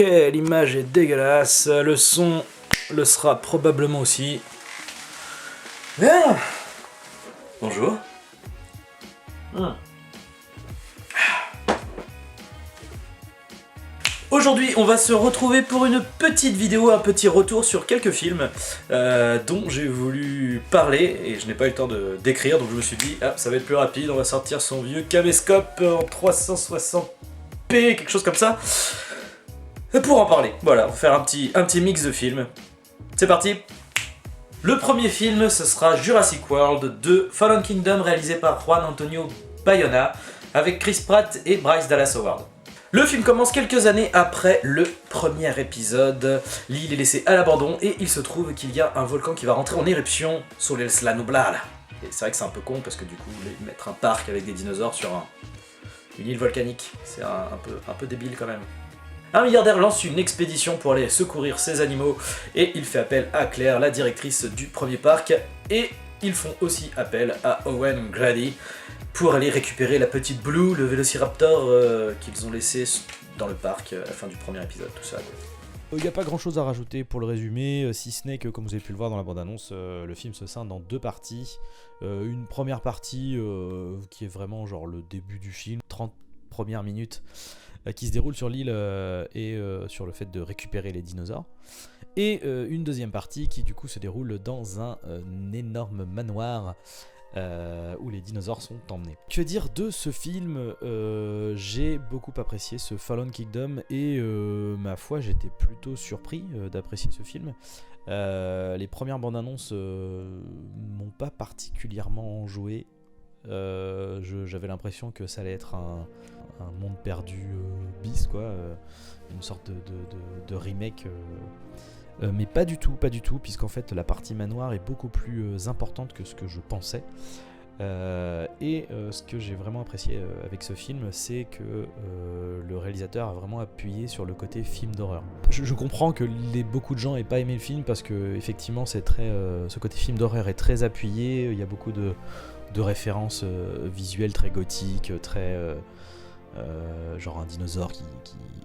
l'image est dégueulasse, le son le sera probablement aussi. Bien. Bonjour. Aujourd'hui, on va se retrouver pour une petite vidéo, un petit retour sur quelques films dont j'ai voulu parler et je n'ai pas eu le temps de d'écrire, donc je me suis dit, ah, ça va être plus rapide, on va sortir son vieux caméscope en 360p, quelque chose comme ça, pour en parler. Voilà, on va faire un petit mix de films. C'est parti. Le premier film, ce sera Jurassic World 2 Fallen Kingdom, réalisé par Juan Antonio Bayona, avec Chris Pratt et Bryce Dallas Howard. Le film commence quelques années après le premier épisode. L'île est laissée à l'abandon et il se trouve qu'il y a un volcan qui va rentrer en éruption sur l'Isla Nublar. Et c'est vrai que c'est un peu con parce que du coup, mettre un parc avec des dinosaures sur une île volcanique, c'est un peu débile quand même. Un milliardaire lance une expédition pour aller secourir ces animaux et il fait appel à Claire, la directrice du premier parc, et ils font aussi appel à Owen Grady pour aller récupérer la petite Blue, le vélociraptor qu'ils ont laissé dans le parc à la fin du premier épisode, tout ça. Il n'y a pas grand chose à rajouter pour le résumé, si ce n'est que, comme vous avez pu le voir dans la bande-annonce, le film se scinde en deux parties. Une première partie qui est vraiment genre le début du film, 30 premières minutes, qui se déroule sur l'île et sur le fait de récupérer les dinosaures. Et une deuxième partie qui du coup se déroule dans un énorme manoir où les dinosaures sont emmenés. Que dire de ce film? J'ai beaucoup apprécié ce Fallen Kingdom et ma foi j'étais plutôt surpris d'apprécier ce film. Les premières bandes annonces m'ont pas particulièrement enjoué. J'avais l'impression que ça allait être un monde perdu bis quoi, une sorte de remake. Mais pas du tout, puisqu'en fait la partie manoir est beaucoup plus importante que ce que je pensais. Ce que j'ai vraiment apprécié avec ce film, c'est que le réalisateur a vraiment appuyé sur le côté film d'horreur. Je comprends que beaucoup de gens aient pas aimé le film parce que effectivement c'est très, ce côté film d'horreur est très appuyé. Il y a beaucoup de références visuelles très gothiques, très genre un dinosaure qui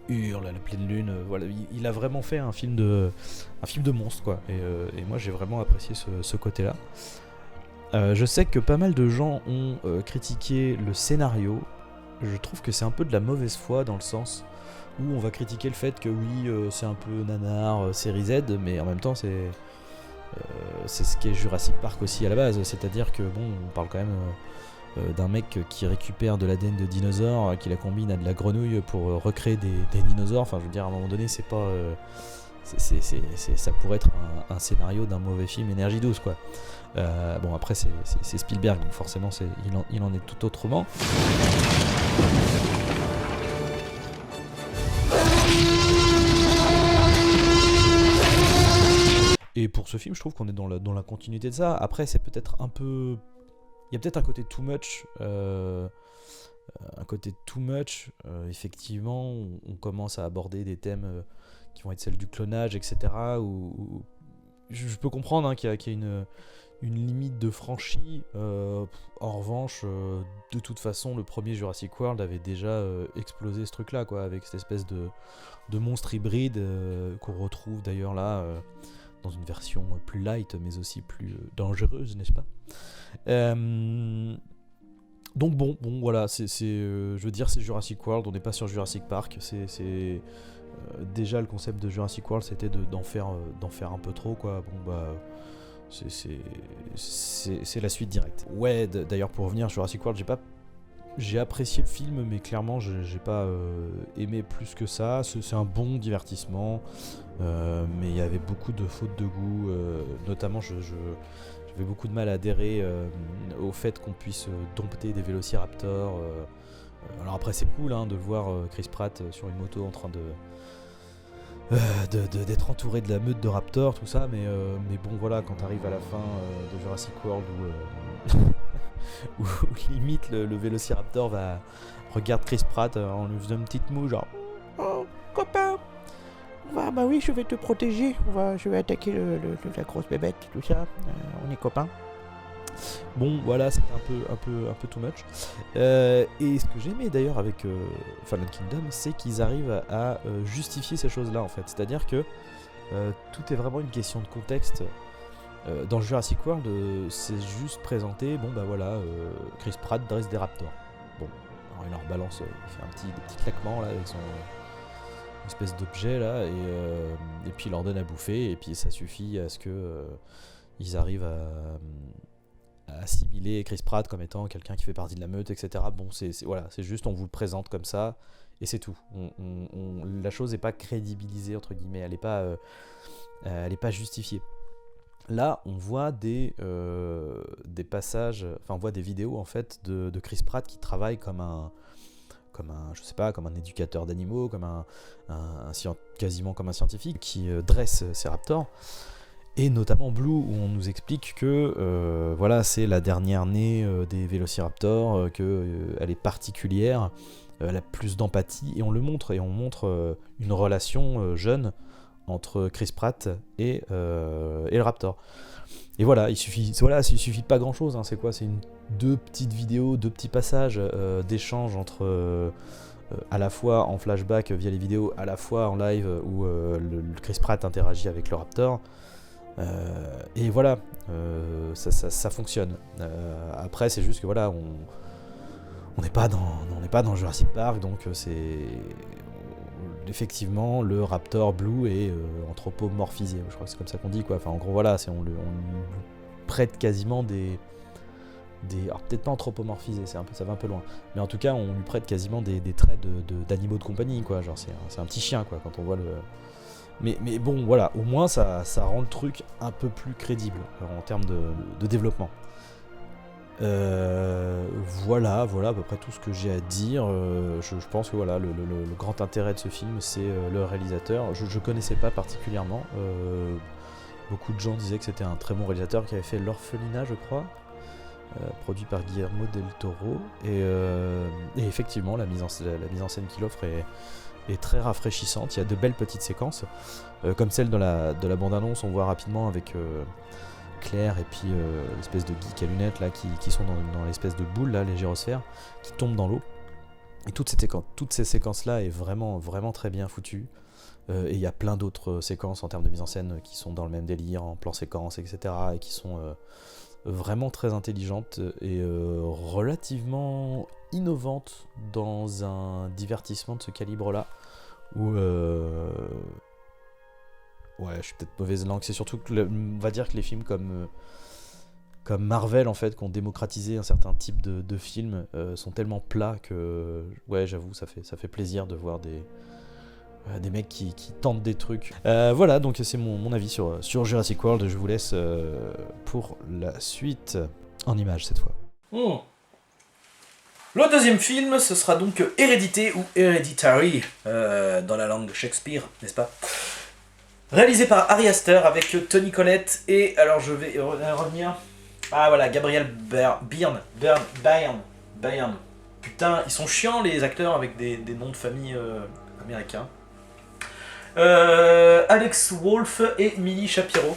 hurle à la pleine lune. Voilà, il a vraiment fait un film de monstre quoi. Et moi j'ai vraiment apprécié ce côté-là. Je sais que pas mal de gens ont critiqué le scénario. Je trouve que c'est un peu de la mauvaise foi dans le sens où on va critiquer le fait que oui, c'est un peu nanar, série Z, mais en même temps c'est ce qu'est Jurassic Park aussi à la base. C'est-à-dire que bon, on parle quand même d'un mec qui récupère de l'ADN de dinosaures, qui la combine à de la grenouille pour recréer des dinosaures. Enfin, je veux dire, à un moment donné, c'est pas... ça pourrait être un scénario d'un mauvais film Énergie 12 quoi. Bon après c'est Spielberg donc forcément il en est tout autrement. Et pour ce film je trouve qu'on est dans la continuité de ça. Après c'est peut-être un peu... Il y a peut-être un côté too much. Effectivement on commence à aborder des thèmes qui vont être celles du clonage, etc. Où je peux comprendre hein, qu'il y a une limite de franchie. En revanche, de toute façon, le premier Jurassic World avait déjà explosé ce truc-là, quoi, avec cette espèce de monstre hybride qu'on retrouve d'ailleurs là dans une version plus light, mais aussi plus dangereuse, n'est-ce pas? Donc bon, voilà, je veux dire, c'est Jurassic World, on n'est pas sur Jurassic Park, déjà le concept de Jurassic World c'était d'en faire un peu trop quoi. Bon bah c'est la suite directe. Ouais, d'ailleurs pour revenir Jurassic World, j'ai apprécié le film mais clairement j'ai pas aimé plus que ça. C'est un bon divertissement mais il y avait beaucoup de fautes de goût, notamment j'avais beaucoup de mal à adhérer au fait qu'on puisse dompter des vélociraptors. Alors après c'est cool hein, de voir Chris Pratt sur une moto en train d'être entouré de la meute de raptors, tout ça, mais bon voilà, quand t'arrives à la fin de Jurassic World où limite le vélociraptor regarde Chris Pratt en lui faisant une petite moue genre oh copain, bah oui je vais te protéger, je vais attaquer la grosse bébête, tout ça, on est copains. Bon, voilà, c'était un peu too much. Et ce que j'ai aimé d'ailleurs avec Fallen Kingdom, c'est qu'ils arrivent à justifier ces choses-là en fait. C'est-à-dire que tout est vraiment une question de contexte. Dans Jurassic World, c'est juste présenté, bon bah voilà, Chris Pratt dresse des raptors. Bon, alors il leur balance, il fait des petits claquements là avec son espèce d'objet là, et puis il leur donne à bouffer, et puis ça suffit à ce que ils arrivent à assimiler Chris Pratt comme étant quelqu'un qui fait partie de la meute, etc. Bon, voilà, c'est juste, on vous le présente comme ça, et c'est tout. La chose n'est pas crédibilisée, entre guillemets, elle n'est pas justifiée. Là, on voit des passages, enfin on voit des vidéos en fait de Chris Pratt qui travaille comme un éducateur d'animaux, quasiment comme un scientifique qui dresse ces raptors. Et notamment Blue, où on nous explique que voilà, c'est la dernière née des vélociraptors, qu'elle est particulière, elle a plus d'empathie, et on montre une relation jeune entre Chris Pratt et le raptor. Et voilà, il suffit pas grand chose, hein. C'est quoi, c'est deux petites vidéos, deux petits passages d'échange entre à la fois en flashback via les vidéos, à la fois en live où le Chris Pratt interagit avec le raptor. Et voilà, ça fonctionne. Après, c'est juste que voilà, on n'est pas dans Jurassic Park, donc effectivement, le raptor Blue est anthropomorphisé, je crois que c'est comme ça qu'on dit, quoi. Enfin, en gros, voilà, on lui prête quasiment alors peut-être pas anthropomorphisé, ça va un peu loin, mais en tout cas, on lui prête quasiment des traits d'animaux de compagnie, quoi. Genre, c'est un petit chien, quoi, quand on voit le... Mais bon, voilà, au moins, ça rend le truc un peu plus crédible en termes de développement. Voilà à peu près tout ce que j'ai à dire. Je pense que voilà, le grand intérêt de ce film, c'est le réalisateur. Je connaissais pas particulièrement. Beaucoup de gens disaient que c'était un très bon réalisateur qui avait fait L'Orphelinat, je crois, produit par Guillermo del Toro. Et effectivement, la mise en scène qu'il offre est très rafraîchissante. Il y a de belles petites séquences, comme celle de la bande-annonce. On voit rapidement avec Claire et puis l'espèce de geek à lunettes là, qui sont dans l'espèce de boule là, les gyrosphères, qui tombent dans l'eau. Et toutes ces séquences là est vraiment très bien foutues. Et il y a plein d'autres séquences en termes de mise en scène qui sont dans le même délire, en plan séquence, etc. et qui sont vraiment très intelligentes et relativement innovantes dans un divertissement de ce calibre là, où ouais, je suis peut-être mauvaise langue, c'est surtout que on va dire que les films comme Marvel en fait, qui ont démocratisé un certain type de films, sont tellement plats que ouais, j'avoue, ça fait plaisir de voir des mecs qui tentent des trucs. Voilà, donc c'est mon avis sur Jurassic World. Je vous laisse pour la suite en images cette fois. Le deuxième film, ce sera donc Hérédité ou Hereditary, dans la langue de Shakespeare, n'est-ce pas ? Réalisé par Ari Aster avec Toni Collette et, alors je vais revenir... Ah voilà, Gabriel Byrne. Putain, ils sont chiants les acteurs avec des noms de famille américains. Alex Wolff et Millie Shapiro.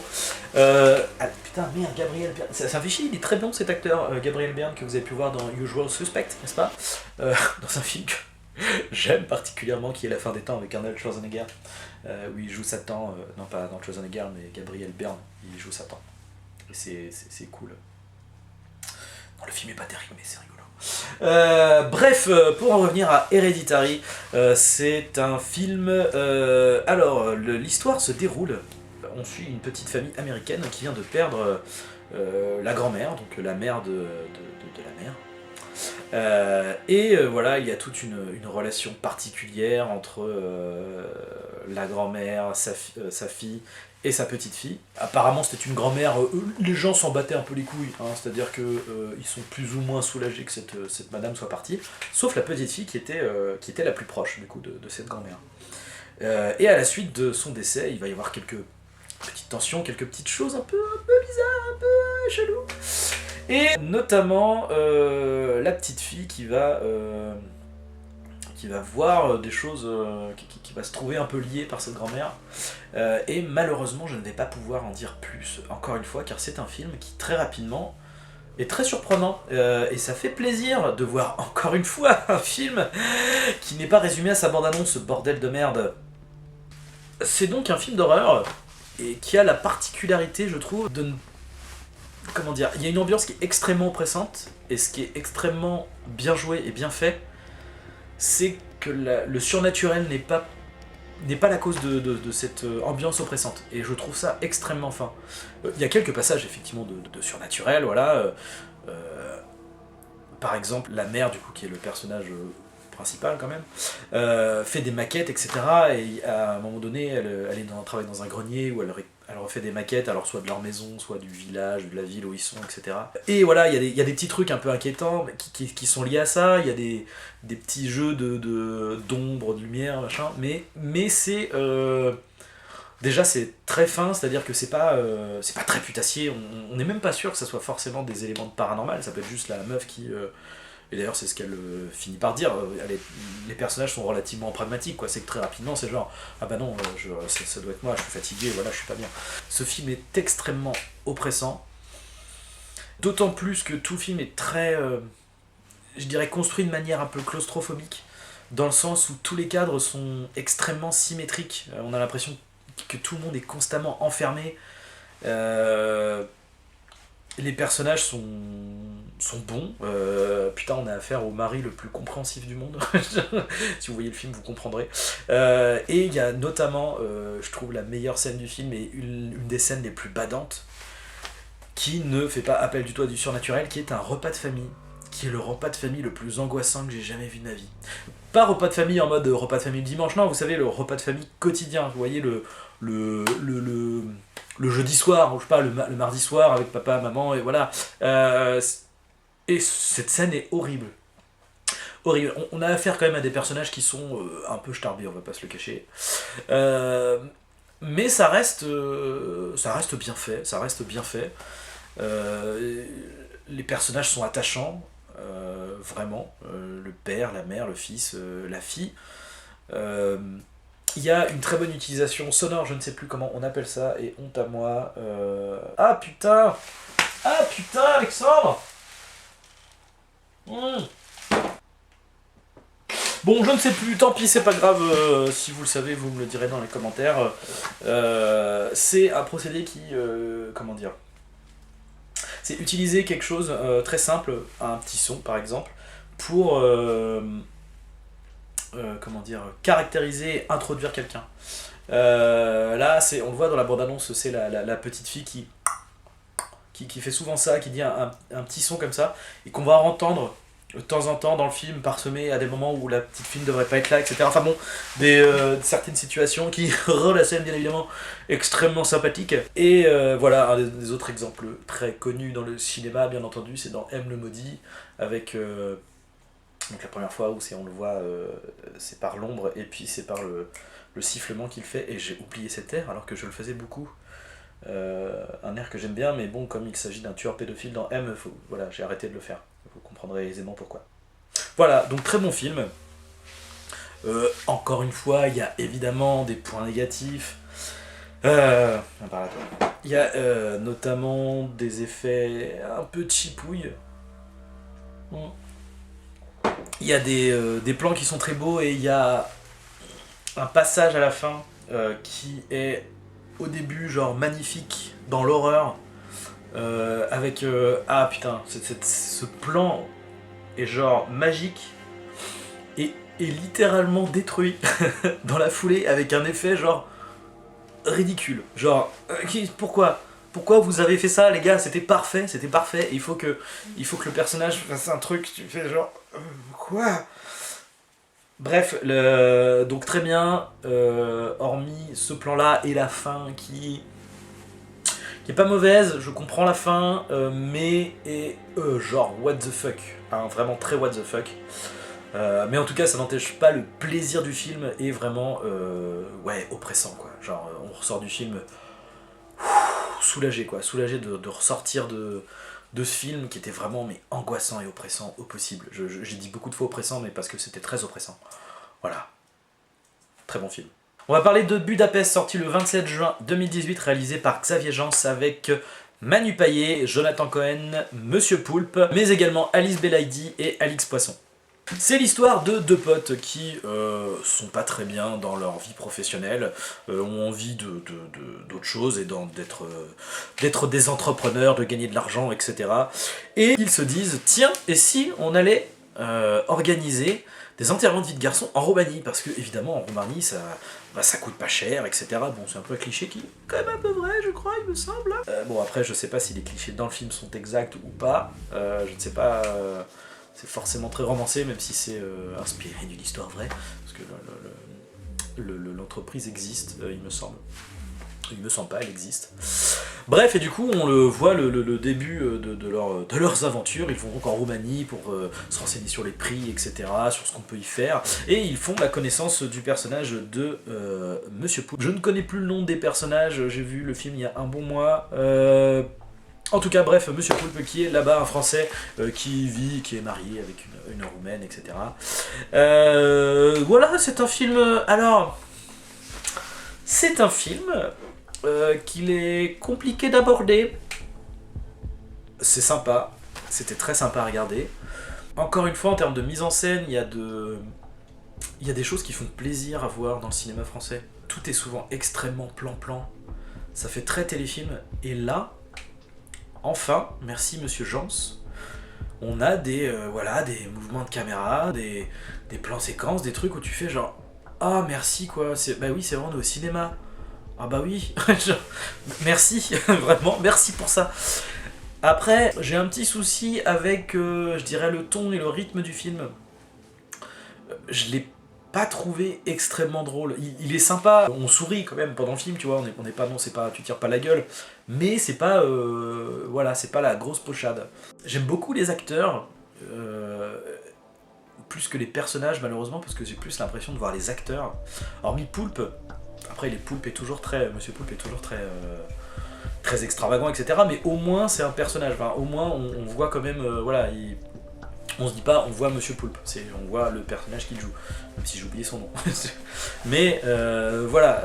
Putain, merde, Gabriel Byrne. Ça me fait chier, il est très bon cet acteur, Gabriel Byrne, que vous avez pu voir dans Usual Suspect, n'est-ce pas ? Dans un film que j'aime particulièrement, qui est La fin des temps avec Arnold Schwarzenegger, où il joue Satan, non pas Arnold Schwarzenegger, mais Gabriel Byrne, il joue Satan. Et c'est cool. Non, le film est pas terrible, mais c'est rigolo. Bref, pour en revenir à Hereditary, c'est un film... alors, l'histoire se déroule... On suit une petite famille américaine qui vient de perdre la grand-mère, donc la mère de la mère. Voilà, il y a toute une relation particulière entre la grand-mère, sa fille et sa petite-fille. Apparemment, c'était une grand-mère... les gens s'en battaient un peu les couilles, hein, c'est-à-dire qu'ils sont plus ou moins soulagés que cette madame soit partie, sauf la petite-fille qui était la plus proche, du coup, de cette grand-mère. Et à la suite de son décès, il va y avoir quelques petites tensions, quelques petites choses un peu bizarres, un peu chelou. Et notamment la petite fille qui va voir des choses, qui va se trouver un peu liée par cette grand-mère. Et malheureusement, je ne vais pas pouvoir en dire plus, encore une fois, car c'est un film qui très rapidement est très surprenant, et ça fait plaisir de voir encore une fois un film qui n'est pas résumé à sa bande-annonce, ce bordel de merde. C'est donc un film d'horreur, et qui a la particularité, je trouve, de ne... Comment dire, il y a une ambiance qui est extrêmement oppressante, et ce qui est extrêmement bien joué et bien fait, c'est que le surnaturel n'est pas la cause de cette ambiance oppressante. Et je trouve ça extrêmement fin. Il y a quelques passages effectivement de surnaturel, voilà. Par exemple, la mère, du coup, qui est le personnage principal quand même, fait des maquettes, etc. Et à un moment donné, elle travaille dans un grenier où elle refait des maquettes, alors soit de leur maison, soit du village, de la ville où ils sont, etc. Et voilà, il y a des petits trucs un peu inquiétants qui sont liés à ça, il y a des petits jeux d'ombre, de lumière, machin, mais c'est... déjà c'est très fin, c'est-à-dire que c'est pas très putassier, on n'est même pas sûr que ça soit forcément des éléments de paranormal, ça peut être juste la meuf qui... et d'ailleurs c'est ce qu'elle finit par dire, les personnages sont relativement pragmatiques, quoi. C'est que très rapidement c'est genre ah bah non, ça doit être moi, je suis fatigué, voilà, je suis pas bien. Ce film est extrêmement oppressant, d'autant plus que tout le film est très, je dirais, construit de manière un peu claustrophobique, dans le sens où tous les cadres sont extrêmement symétriques, on a l'impression que tout le monde est constamment enfermé, les personnages sont bons. Putain, on a affaire au mari le plus compréhensif du monde. Si vous voyez le film, vous comprendrez. Et il y a notamment, je trouve, la meilleure scène du film et une des scènes les plus badantes, qui ne fait pas appel du tout à du surnaturel, qui est un repas de famille, qui est le repas de famille le plus angoissant que j'ai jamais vu de ma vie. Pas repas de famille en mode repas de famille le dimanche, non, vous savez, le repas de famille quotidien. Vous voyez le jeudi soir, ou je sais pas, le mardi soir avec papa, maman, et voilà. Et cette scène est horrible. Horrible. On a affaire quand même à des personnages qui sont un peu starbés, on va pas se le cacher. Mais ça reste bien fait, ça reste bien fait. Les personnages sont attachants, vraiment. Le père, la mère, le fils, la fille. Il y a une très bonne utilisation sonore, je ne sais plus comment on appelle ça, et honte à moi. Ah putain, Alexandre. Bon, je ne sais plus, tant pis, c'est pas grave, si vous le savez, vous me le direz dans les commentaires. C'est un procédé qui, comment dire, c'est utiliser quelque chose très simple, un petit son par exemple, pour comment dire, caractériser, introduire quelqu'un. Là, on le voit dans la bande-annonce, c'est la petite fille qui fait souvent ça, qui dit un petit son comme ça, et qu'on va entendre de temps en temps dans le film, parsemé à des moments où la petite fille ne devrait pas être là, etc. Enfin bon, certaines situations qui rendent la scène bien évidemment extrêmement sympathique. Et voilà, un des autres exemples très connus dans le cinéma, bien entendu, c'est dans M le maudit, avec donc la première fois où on le voit, c'est par l'ombre, et puis c'est par le sifflement qu'il fait, et j'ai oublié cet air alors que je le faisais beaucoup. Un air que j'aime bien, mais bon, comme il s'agit d'un tueur pédophile dans M, voilà, j'ai arrêté de le faire. Vous comprendrez aisément pourquoi. Voilà, donc très bon film. Encore une fois, il y a évidemment des points négatifs. Il y a notamment des effets un peu cheapouilles. Il y a des plans qui sont très beaux, et il y a un passage à la fin qui est au début genre magnifique dans l'horreur, avec ah putain, ce plan est genre magique et est littéralement détruit dans la foulée avec un effet genre ridicule, genre pourquoi vous avez fait ça les gars, c'était parfait, et il faut que le personnage fasse un truc, tu fais genre quoi. Bref, donc très bien, hormis ce plan-là et la fin qui est pas mauvaise, je comprends la fin, mais est genre what the fuck, hein, vraiment très what the fuck. Mais en tout cas, ça n'empêche pas le plaisir du film, et vraiment, ouais, oppressant quoi. Genre, on ressort du film soulagé quoi, soulagé de ressortir de ce film qui était vraiment mais angoissant et oppressant au possible. J'ai dit beaucoup de fois oppressant, mais parce que c'était très oppressant. Voilà. Très bon film. On va parler de Budapest, sorti le 27 juin 2018, réalisé par Xavier Jans avec Manu Payet, Jonathan Cohen, Monsieur Poulpe, mais également Alice Belaïdi et Alix Poisson. C'est l'histoire de deux potes qui sont pas très bien dans leur vie professionnelle, ont envie d'autre chose et d'être des entrepreneurs, de gagner de l'argent, etc. Et ils se disent, tiens, et si on allait organiser des enterrements de vie de garçons en Roumanie, parce que évidemment en Roumanie ça coûte pas cher, etc. Bon, c'est un peu un cliché qui est quand même un peu vrai, je crois, il me semble. Bon, après, je sais pas si les clichés dans le film sont exacts ou pas, je ne sais pas... c'est forcément très romancé, même si c'est inspiré d'une histoire vraie, parce que l'entreprise existe, il me semble. Il me semble pas, elle existe. Bref, et du coup, on le voit le début de leurs aventures. Ils vont donc en Roumanie pour se renseigner sur les prix, etc., sur ce qu'on peut y faire. Et ils font la connaissance du personnage de Monsieur Poulpe. Je ne connais plus le nom des personnages, j'ai vu le film il y a un bon mois. En tout cas, bref, Monsieur Poulpe qui est là-bas, un Français qui est marié avec une Roumaine, etc. Voilà, c'est un film... Alors, c'est un film qu'il est compliqué d'aborder. C'est sympa, c'était très sympa à regarder. Encore une fois, en termes de mise en scène, il y a des choses qui font plaisir à voir dans le cinéma français. Tout est souvent extrêmement plan-plan. Ça fait très téléfilm. Et là... Enfin, merci Monsieur Jans, on a des mouvements de caméra, des plans séquences, des trucs où tu fais genre « Ah, merci quoi, bah oui, c'est vrai, on est au cinéma. Ah bah oui, genre, merci, vraiment, merci pour ça. » Après, j'ai un petit souci avec, je dirais, le ton et le rythme du film. Je l'ai pas trouvé extrêmement drôle. Il est sympa, on sourit quand même pendant le film, tu vois, on est pas, non, c'est pas, tu tires pas la gueule, mais c'est pas, voilà, c'est pas la grosse pochade. J'aime beaucoup les acteurs, plus que les personnages malheureusement, parce que j'ai plus l'impression de voir les acteurs. Hormis Poulpe, après Monsieur Poulpe est toujours très extravagant, etc. Mais au moins c'est un personnage, enfin, au moins on voit quand même, voilà, on se dit pas, on voit Monsieur Poulpe, on voit le personnage qu'il joue, même si j'ai oublié son nom. Mais voilà,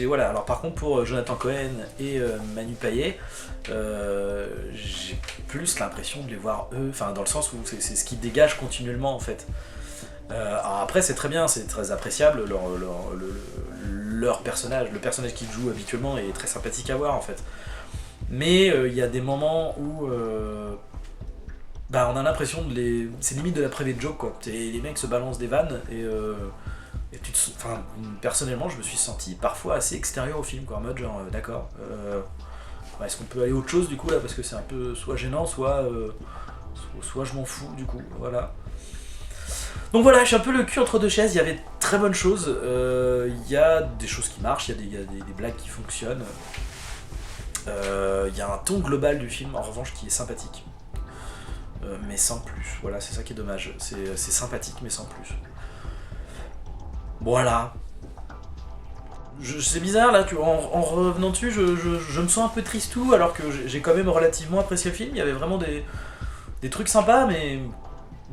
voilà. Alors par contre pour Jonathan Cohen et Manu Payet, j'ai plus l'impression de les voir eux, enfin dans le sens où c'est ce qui dégage continuellement en fait. Alors après c'est très bien, c'est très appréciable, leur personnage, le personnage qu'ils jouent habituellement est très sympathique à voir en fait. Mais il y a des moments où... on a l'impression c'est limite de la private joke quoi. Les mecs se balancent des vannes et personnellement je me suis senti parfois assez extérieur au film quoi, en mode genre d'accord, est-ce qu'on peut aller autre chose du coup là, parce que c'est un peu soit gênant soit je m'en fous du coup, voilà. Donc voilà, je suis un peu le cul entre deux chaises, il y avait de très bonnes choses, il y a des choses qui marchent, il y a des blagues qui fonctionnent, il y a un ton global du film en revanche qui est sympathique. Mais sans plus, voilà, c'est ça qui est dommage, c'est sympathique mais sans plus. Voilà. C'est bizarre là, en revenant dessus, je me sens un peu tristou alors que j'ai quand même relativement apprécié le film, il y avait vraiment des trucs sympas, mais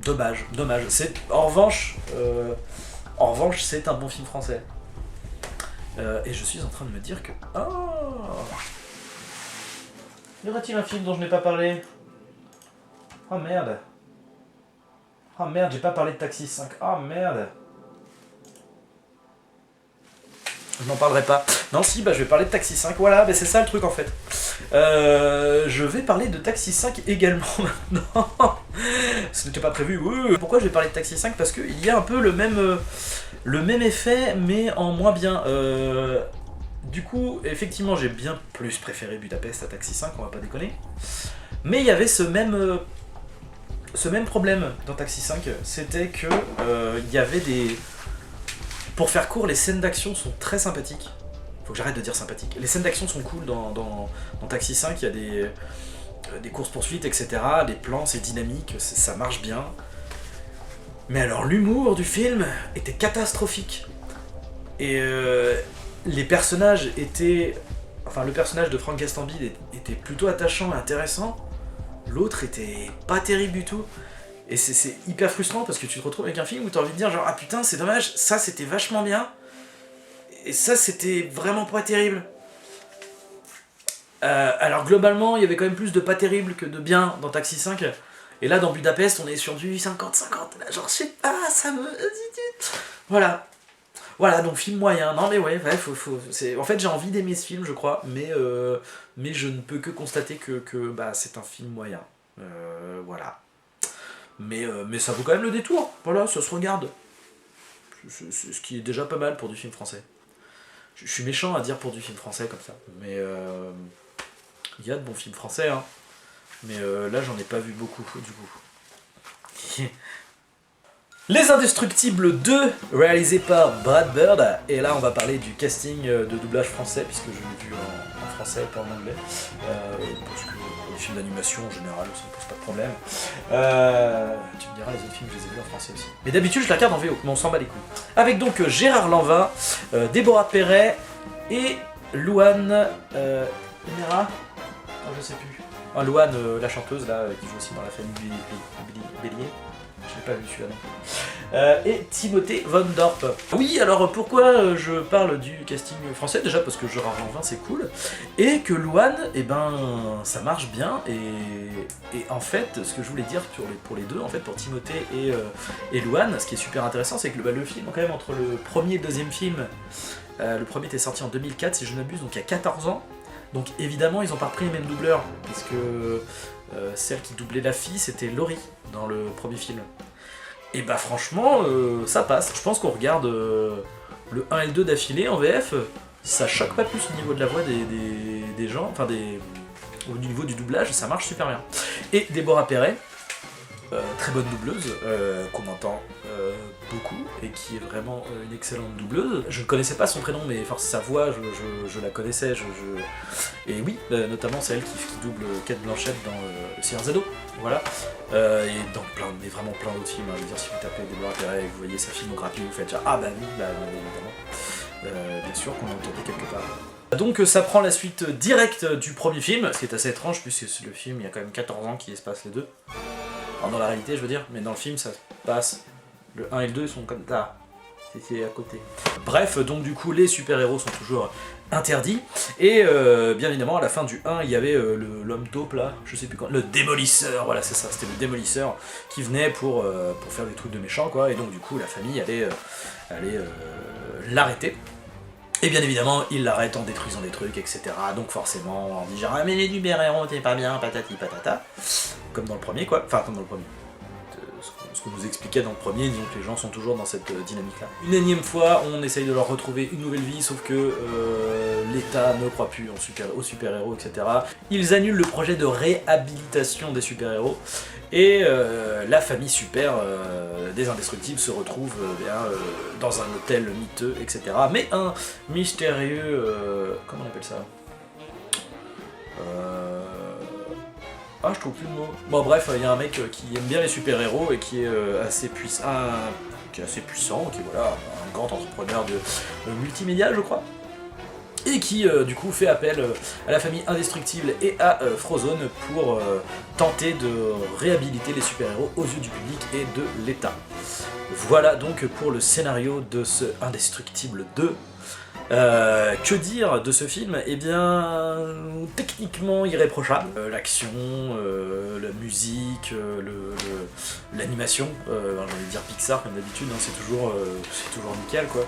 dommage. En revanche, c'est un bon film français. Et je suis en train de me dire que... Oh, y aura-t-il un film dont je n'ai pas parlé? Oh merde. Oh merde, j'ai pas parlé de Taxi 5. Oh merde. Je n'en parlerai pas. Non, si, je vais parler de Taxi 5. Voilà, c'est ça le truc en fait. Je vais parler de Taxi 5 également maintenant. Ce n'était pas prévu. Pourquoi je vais parler de Taxi 5? Parce qu'il y a un peu le même effet, mais en moins bien. Du coup, effectivement, j'ai bien plus préféré Budapest à Taxi 5, on va pas déconner. Mais il y avait ce même problème dans Taxi 5, c'était que il y avait des... Pour faire court, les scènes d'action sont très sympathiques. Faut que j'arrête de dire sympathique. Les scènes d'action sont cool dans Taxi 5, il y a des courses-poursuites, etc. Des plans, c'est dynamique, ça marche bien. Mais alors l'humour du film était catastrophique. Et les personnages étaient... Enfin, le personnage de Franck Gastambide était plutôt attachant et intéressant. L'autre était pas terrible du tout. Et c'est hyper frustrant parce que tu te retrouves avec un film où t'as envie de dire genre ah putain c'est dommage, ça c'était vachement bien. Et ça c'était vraiment pas terrible. Alors globalement, il y avait quand même plus de pas terrible que de bien dans Taxi 5. Et là, dans Budapest, on est sur du 50-50. Là, genre, je sais pas, ça me... Voilà. Voilà, donc film moyen. Non mais ouais, en fait, j'ai envie d'aimer ce film, je crois. Mais je ne peux que constater que bah, c'est un film moyen. Voilà. Mais ça vaut quand même le détour. Voilà, ça se regarde. C'est ce qui est déjà pas mal pour du film français. Je suis méchant à dire pour du film français comme ça. Mais il y a de bons films français, hein. Mais là, j'en ai pas vu beaucoup, du coup. Les Indestructibles 2, réalisé par Brad Bird. Et là, on va parler du casting de doublage français, puisque je l'ai vu en français et pas en anglais. Parce que pour les films d'animation, en général, ça ne pose pas de problème. Tu me diras, les autres films, je les ai vus en français aussi. Mais d'habitude, je la regarde en VO, mais on s'en bat les couilles. Avec donc Gérard Lanvin, Déborah Perret et Louane... Inera je sais plus. Louane, la chanteuse, là, qui joue aussi dans la famille Bélier. Je l'ai pas vu celui-là non plus. Et Timothée Von Dorp. Oui, alors pourquoi je parle du casting français? Déjà parce que Gérard Lanvin c'est cool. Et que Louane, eh ben, ça marche bien. Et en fait, ce que je voulais dire pour les deux, en fait, pour Timothée et Louane, ce qui est super intéressant, c'est que le film, quand même, entre le premier et le deuxième film, le premier était sorti en 2004, si je ne m'abuse, donc il y a 14 ans. Donc évidemment, ils n'ont pas repris les mêmes doubleurs, puisque celle qui doublait la fille, c'était Laurie, dans le premier film. Et bah franchement, ça passe. Je pense qu'on regarde le 1 et le 2 d'affilée en VF, ça choque pas plus au niveau de la voix des gens, enfin au niveau du doublage, ça marche super bien. Et Déborah Perret, très bonne doubleuse, qu'on entend beaucoup, et qui est vraiment une excellente doubleuse. Je ne connaissais pas son prénom, mais force sa voix, je la connaissais. Et oui, notamment c'est elle qui double Kate Blanchett dans Le Seigneur Zado, voilà. Et dans vraiment plein d'autres films. Hein. Je veux dire, si vous tapez Déborah Perret et que vous voyez sa filmographie, vous faites genre ah bah oui, bah évidemment. Bien sûr qu'on l'a entendu quelque part. Donc ça prend la suite directe du premier film, ce qui est assez étrange puisque le film, il y a quand même 14 ans qui se passent les deux. Enfin, dans la réalité, je veux dire, mais dans le film, ça se passe. Le 1 et le 2 sont comme ça. C'est à côté. Bref, donc du coup, les super-héros sont toujours interdits. Et bien évidemment, à la fin du 1, il y avait l'homme taupe là, je sais plus quand, le démolisseur, voilà, c'est ça, c'était le démolisseur qui venait pour faire des trucs de méchants, quoi. Et donc du coup, la famille allait l'arrêter. Et bien évidemment, il l'arrête en détruisant des trucs, etc. Donc forcément, on dit genre, ah mais les super-héros, t'es pas bien, patati patata. Comme dans le premier, quoi. Enfin, comme dans le premier. Ce qu'on nous expliquait dans le premier, disons que les gens sont toujours dans cette dynamique-là. Une énième fois, on essaye de leur retrouver une nouvelle vie, sauf que l'État ne croit plus aux super-héros, etc. Ils annulent le projet de réhabilitation des super-héros, et la famille super des Indestructibles se retrouve dans un hôtel miteux, etc. Mais un mystérieux... comment on appelle ça Ah, je trouve plus le mot. Bon, bref, il y a un mec qui aime bien les super-héros et qui est assez puissant, qui est voilà, un grand entrepreneur de multimédia, je crois. Et qui, du coup, fait appel à la famille Indestructible et à Frozone pour tenter de réhabiliter les super-héros aux yeux du public et de l'État. Voilà donc pour le scénario de ce Indestructible 2. Que dire de ce film? Eh bien, techniquement irréprochable. L'action, la musique, l'animation, j'ai envie de dire Pixar comme d'habitude, hein, c'est toujours nickel quoi.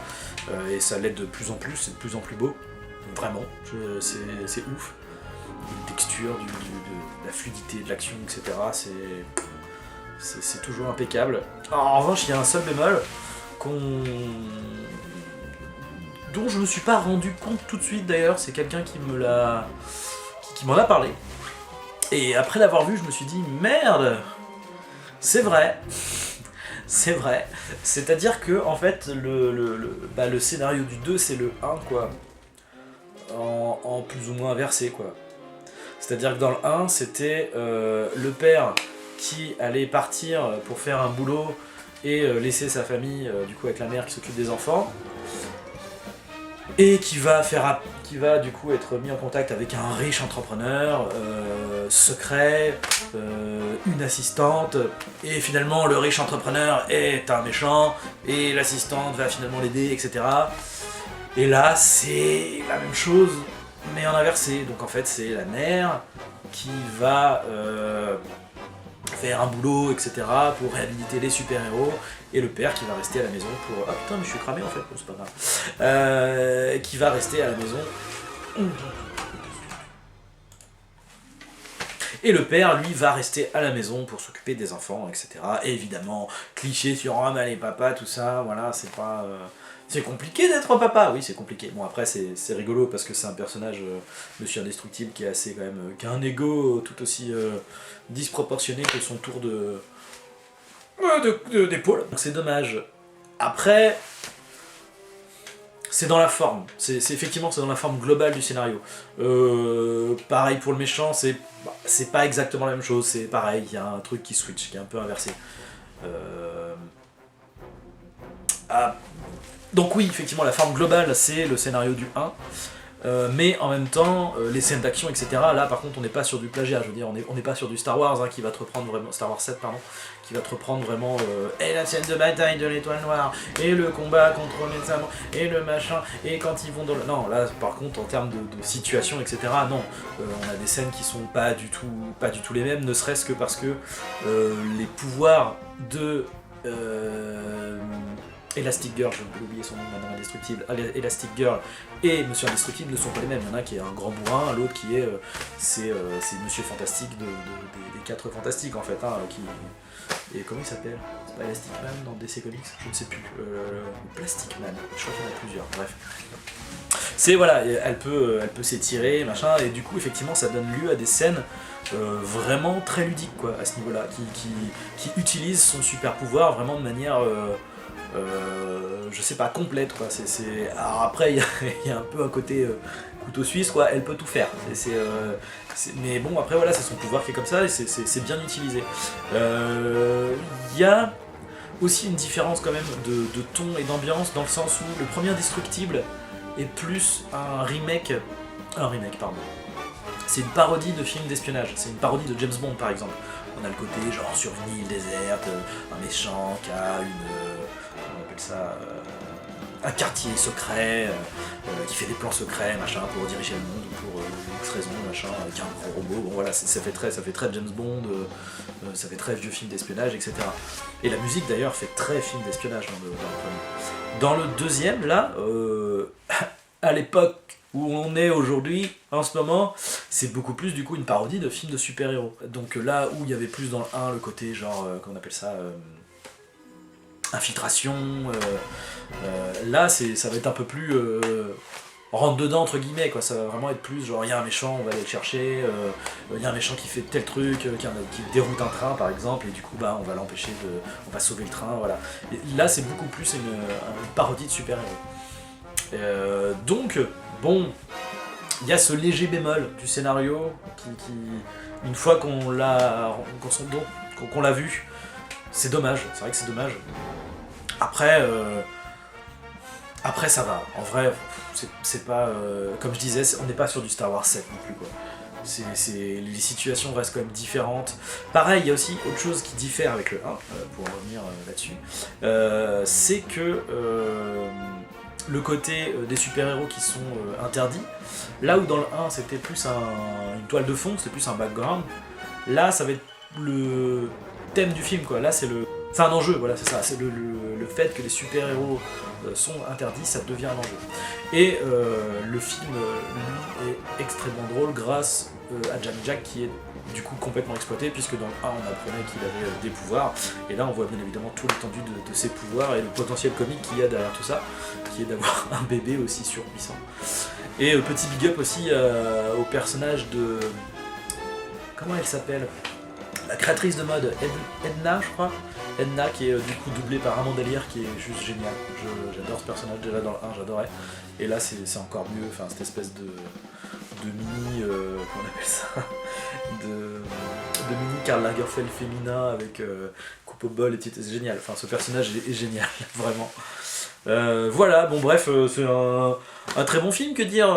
Et ça l'aide de plus en plus, c'est de plus en plus beau. Vraiment, c'est ouf. La texture, de la fluidité de l'action, etc. C'est toujours impeccable. Alors, en revanche, il y a un seul bémol dont je me suis pas rendu compte tout de suite d'ailleurs, c'est quelqu'un qui m'en a parlé. Et après l'avoir vu, je me suis dit merde, c'est vrai. C'est vrai. C'est-à-dire que en fait le scénario du 2 c'est le 1 quoi. En plus ou moins inversé quoi. C'est-à-dire que dans le 1 c'était le père qui allait partir pour faire un boulot et laisser sa famille du coup avec la mère qui s'occupe des enfants. Et qui va du coup être mis en contact avec un riche entrepreneur, secret, une assistante, et finalement le riche entrepreneur est un méchant, et l'assistante va finalement l'aider, etc. Et là c'est la même chose, mais en inversé. Donc en fait c'est la mère qui va faire un boulot, etc. pour réhabiliter les super-héros, et le père qui va rester à la maison pour... Ah putain mais je suis cramé en fait, bon, c'est pas grave. Qui va rester à la maison. Et le père, lui, va rester à la maison pour s'occuper des enfants, etc. Et évidemment, cliché sur « Ah, mais les papas, tout ça, voilà, c'est pas... c'est compliqué d'être papa !» Oui, c'est compliqué. Bon, après, c'est rigolo, parce que c'est un personnage, Monsieur Indestructible, qui est assez, quand même... qui a un ego tout aussi disproportionné que son tour d'épaule. Donc c'est dommage. Après... c'est dans la forme, effectivement c'est dans la forme globale du scénario. Pareil pour le méchant, c'est pas exactement la même chose, c'est pareil, il y a un truc qui switch, qui est un peu inversé. Donc oui, effectivement la forme globale c'est le scénario du 1, mais en même temps, les scènes d'action, etc., là par contre on n'est pas sur du plagiat, je veux dire, on n'est pas sur du Star Wars qui va te reprendre vraiment, Star Wars 7 pardon, qui va te reprendre vraiment et la scène de bataille de l'étoile noire, et le combat contre les sabres, et le machin, et quand ils vont dans le... Non, là par contre en termes de situation, etc., non, on a des scènes qui sont pas du tout les mêmes, ne serait-ce que parce que les pouvoirs de... Elastic Girl, je vais oublier son nom maintenant, Indestructible, Elastic Girl et Monsieur Indestructible ne sont pas les mêmes. Il y en a qui est un grand bourrin, l'autre qui est c'est Monsieur Fantastique des 4 Fantastiques en fait, hein, et comment il s'appelle? C'est pas Elastic Man dans DC Comics? Je ne sais plus. Plastic Man, je crois qu'il y en a plusieurs, bref. C'est voilà, elle peut s'étirer, machin, et du coup effectivement ça donne lieu à des scènes vraiment très ludiques quoi, à ce niveau-là, qui utilise son super pouvoir vraiment de manière... je sais pas, complète quoi. Alors après il y a un peu un côté couteau suisse quoi, elle peut tout faire. Mais bon après voilà, c'est son pouvoir qui est comme ça et c'est bien utilisé. Il y a aussi une différence quand même de ton et d'ambiance dans le sens où le premier Indestructible est plus un remake pardon. C'est une parodie de film d'espionnage, c'est une parodie de James Bond par exemple. On a le côté genre sur une île déserte, un méchant qui a un quartier secret, qui fait des plans secrets, machin, pour diriger le monde, pour X raison, machin, avec un gros robot, bon voilà, ça fait très James Bond, ça fait très vieux film d'espionnage, etc. Et la musique d'ailleurs fait très film d'espionnage dans le premier. Dans le deuxième, là, à l'époque où on est aujourd'hui, en ce moment, c'est beaucoup plus du coup une parodie de film de super-héros. Donc là où il y avait plus dans le 1 le côté genre, comment on appelle ça, infiltration, là ça va être un peu plus rentre dedans entre guillemets quoi, ça va vraiment être plus genre il y a un méchant, on va aller le chercher, il y a un méchant qui fait tel truc, qui déroute un train par exemple, et du coup bah on va l'empêcher on va sauver le train, voilà. Et là c'est beaucoup plus une parodie de super-héros. Donc bon, il y a ce léger bémol du scénario qui une fois qu'on l'a vu, c'est dommage, c'est vrai que c'est dommage. Après ça va, en vrai, c'est pas... comme je disais, on n'est pas sur du Star Wars 7 non plus quoi. Les situations restent quand même différentes. Pareil, il y a aussi autre chose qui diffère avec le 1, pour en revenir là-dessus, c'est que le côté des super-héros qui sont interdits, là où dans le 1 c'était plus une toile de fond, c'était plus un background, là ça va être le thème du film quoi, là c'est un enjeu, voilà c'est ça, c'est le fait que les super-héros sont interdits, ça devient un enjeu. Et le film, lui, est extrêmement drôle grâce à Jack qui est du coup complètement exploité, puisque dans le 1 on apprenait qu'il avait des pouvoirs, et là on voit bien évidemment tout l'étendue de ses pouvoirs et le potentiel comique qu'il y a derrière tout ça, qui est d'avoir un bébé aussi surpuissant. Et petit big up aussi au personnage de... Comment elle s'appelle ? La créatrice de mode, Edna je crois, Edna qui est du coup doublée par Amanda Lear, qui est juste génial. J'adore ce personnage, déjà dans le 1 j'adorais, et là c'est encore mieux, enfin cette espèce de mini, comment on appelle ça, de mini Karl Lagerfeld féminin avec coupe au bol, et c'est génial, enfin ce personnage est génial, vraiment. Voilà, bon bref, c'est un très bon film, que dire,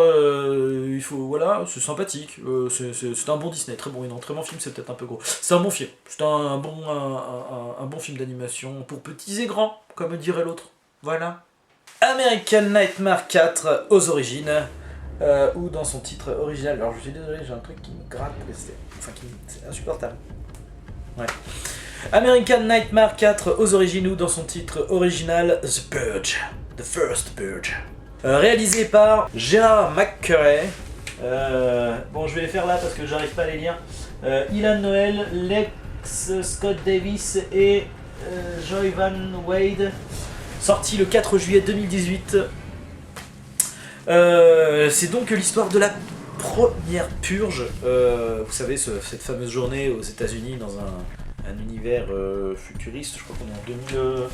il faut, voilà, c'est sympathique, c'est un bon Disney, très bon, non, très bon film, c'est peut-être un peu gros, c'est un bon film, c'est un bon film d'animation pour petits et grands, comme dirait l'autre, voilà. American Nightmare 4 aux origines, ou dans son titre original. Alors je suis désolé, j'ai un truc qui me gratte, c'est insupportable. Ouais. American Nightmare 4 aux origines ou dans son titre original The Purge, The First Purge. Réalisé par Gerard McCurry. Bon, je vais les faire là parce que j'arrive pas à les lire. Ilan Noel, Lex Scott Davis et Joy Van Wade. Sorti le 4 juillet 2018. C'est donc l'histoire de la première purge. Vous savez, cette fameuse journée aux États-Unis dans un univers futuriste. Je crois qu'on est en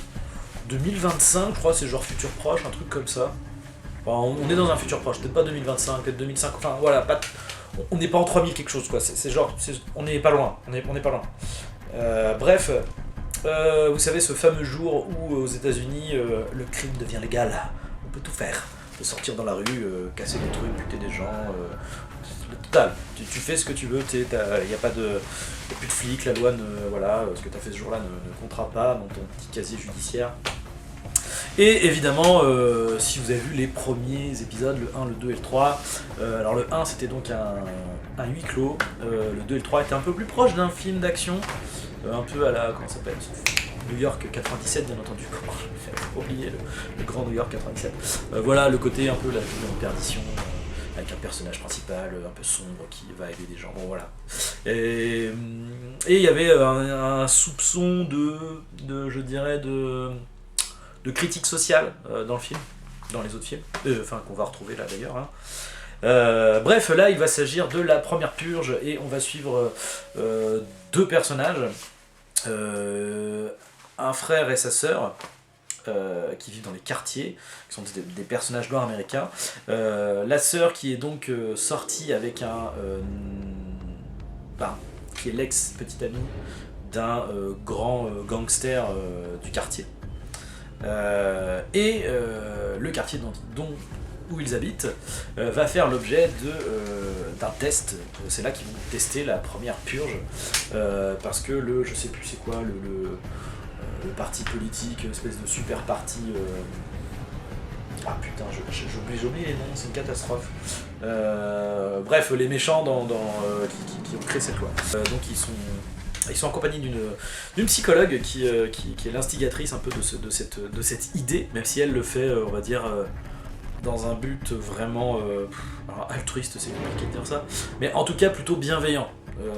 2025, je crois, c'est genre futur proche, un truc comme ça. Enfin, on est dans un futur proche, peut-être pas 2025, peut-être 2050. Enfin voilà, on n'est pas en 3000 quelque chose quoi. C'est genre, on n'est pas loin. On n'est pas loin. Bref. Vous savez, ce fameux jour où aux États-Unis le crime devient légal, on peut tout faire. On peut sortir dans la rue, casser des trucs, buter des gens, le total. Tu fais ce que tu veux, il n'y a plus de flics, la loi voilà, ce que tu as fait ce jour-là ne comptera pas dans ton petit casier judiciaire. Et évidemment, si vous avez vu les premiers épisodes, le 1, le 2 et le 3, alors le 1 c'était donc un huis clos, le 2 et le 3 étaient un peu plus proches d'un film d'action. Un peu à la, comment ça s'appelle, New York 97 bien entendu, comment je vais faire oublier le grand New York 97. Voilà le côté un peu la vie en perdition, avec un personnage principal un peu sombre qui va aider des gens, bon voilà. Et il y avait un soupçon je dirais, de critique sociale dans le film, dans les autres films, enfin qu'on va retrouver là d'ailleurs. Hein. Bref, là il va s'agir de la première purge et on va suivre deux personnages, un frère et sa sœur qui vivent dans les quartiers, qui sont des personnages noirs américains. La sœur qui est donc sortie avec qui est l'ex-petite amie d'un grand gangster du quartier. Et le quartier où ils habitent va faire l'objet d'un test. C'est là qu'ils vont tester la première purge parce que je sais plus c'est quoi le parti politique, espèce de super parti. Ah putain, j'oublie les noms, c'est une catastrophe. Bref, les méchants qui ont créé cette loi. Donc ils sont en compagnie d'une psychologue qui est l'instigatrice un peu de cette idée, même si elle le fait, on va dire, dans un but vraiment alors altruiste, c'est compliqué de dire ça, mais en tout cas plutôt bienveillant.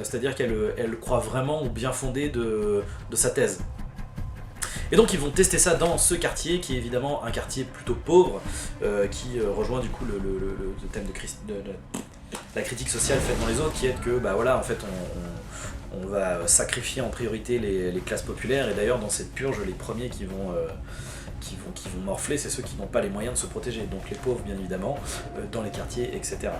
C'est-à-dire qu'elle croit vraiment au bien fondé de sa thèse. Et donc ils vont tester ça dans ce quartier, qui est évidemment un quartier plutôt pauvre, qui rejoint du coup le thème de la critique sociale faite dans les autres, qui est que bah voilà, en fait on va sacrifier en priorité les classes populaires, et d'ailleurs dans cette purge les premiers qui vont morfler, c'est ceux qui n'ont pas les moyens de se protéger, donc les pauvres bien évidemment, dans les quartiers, etc.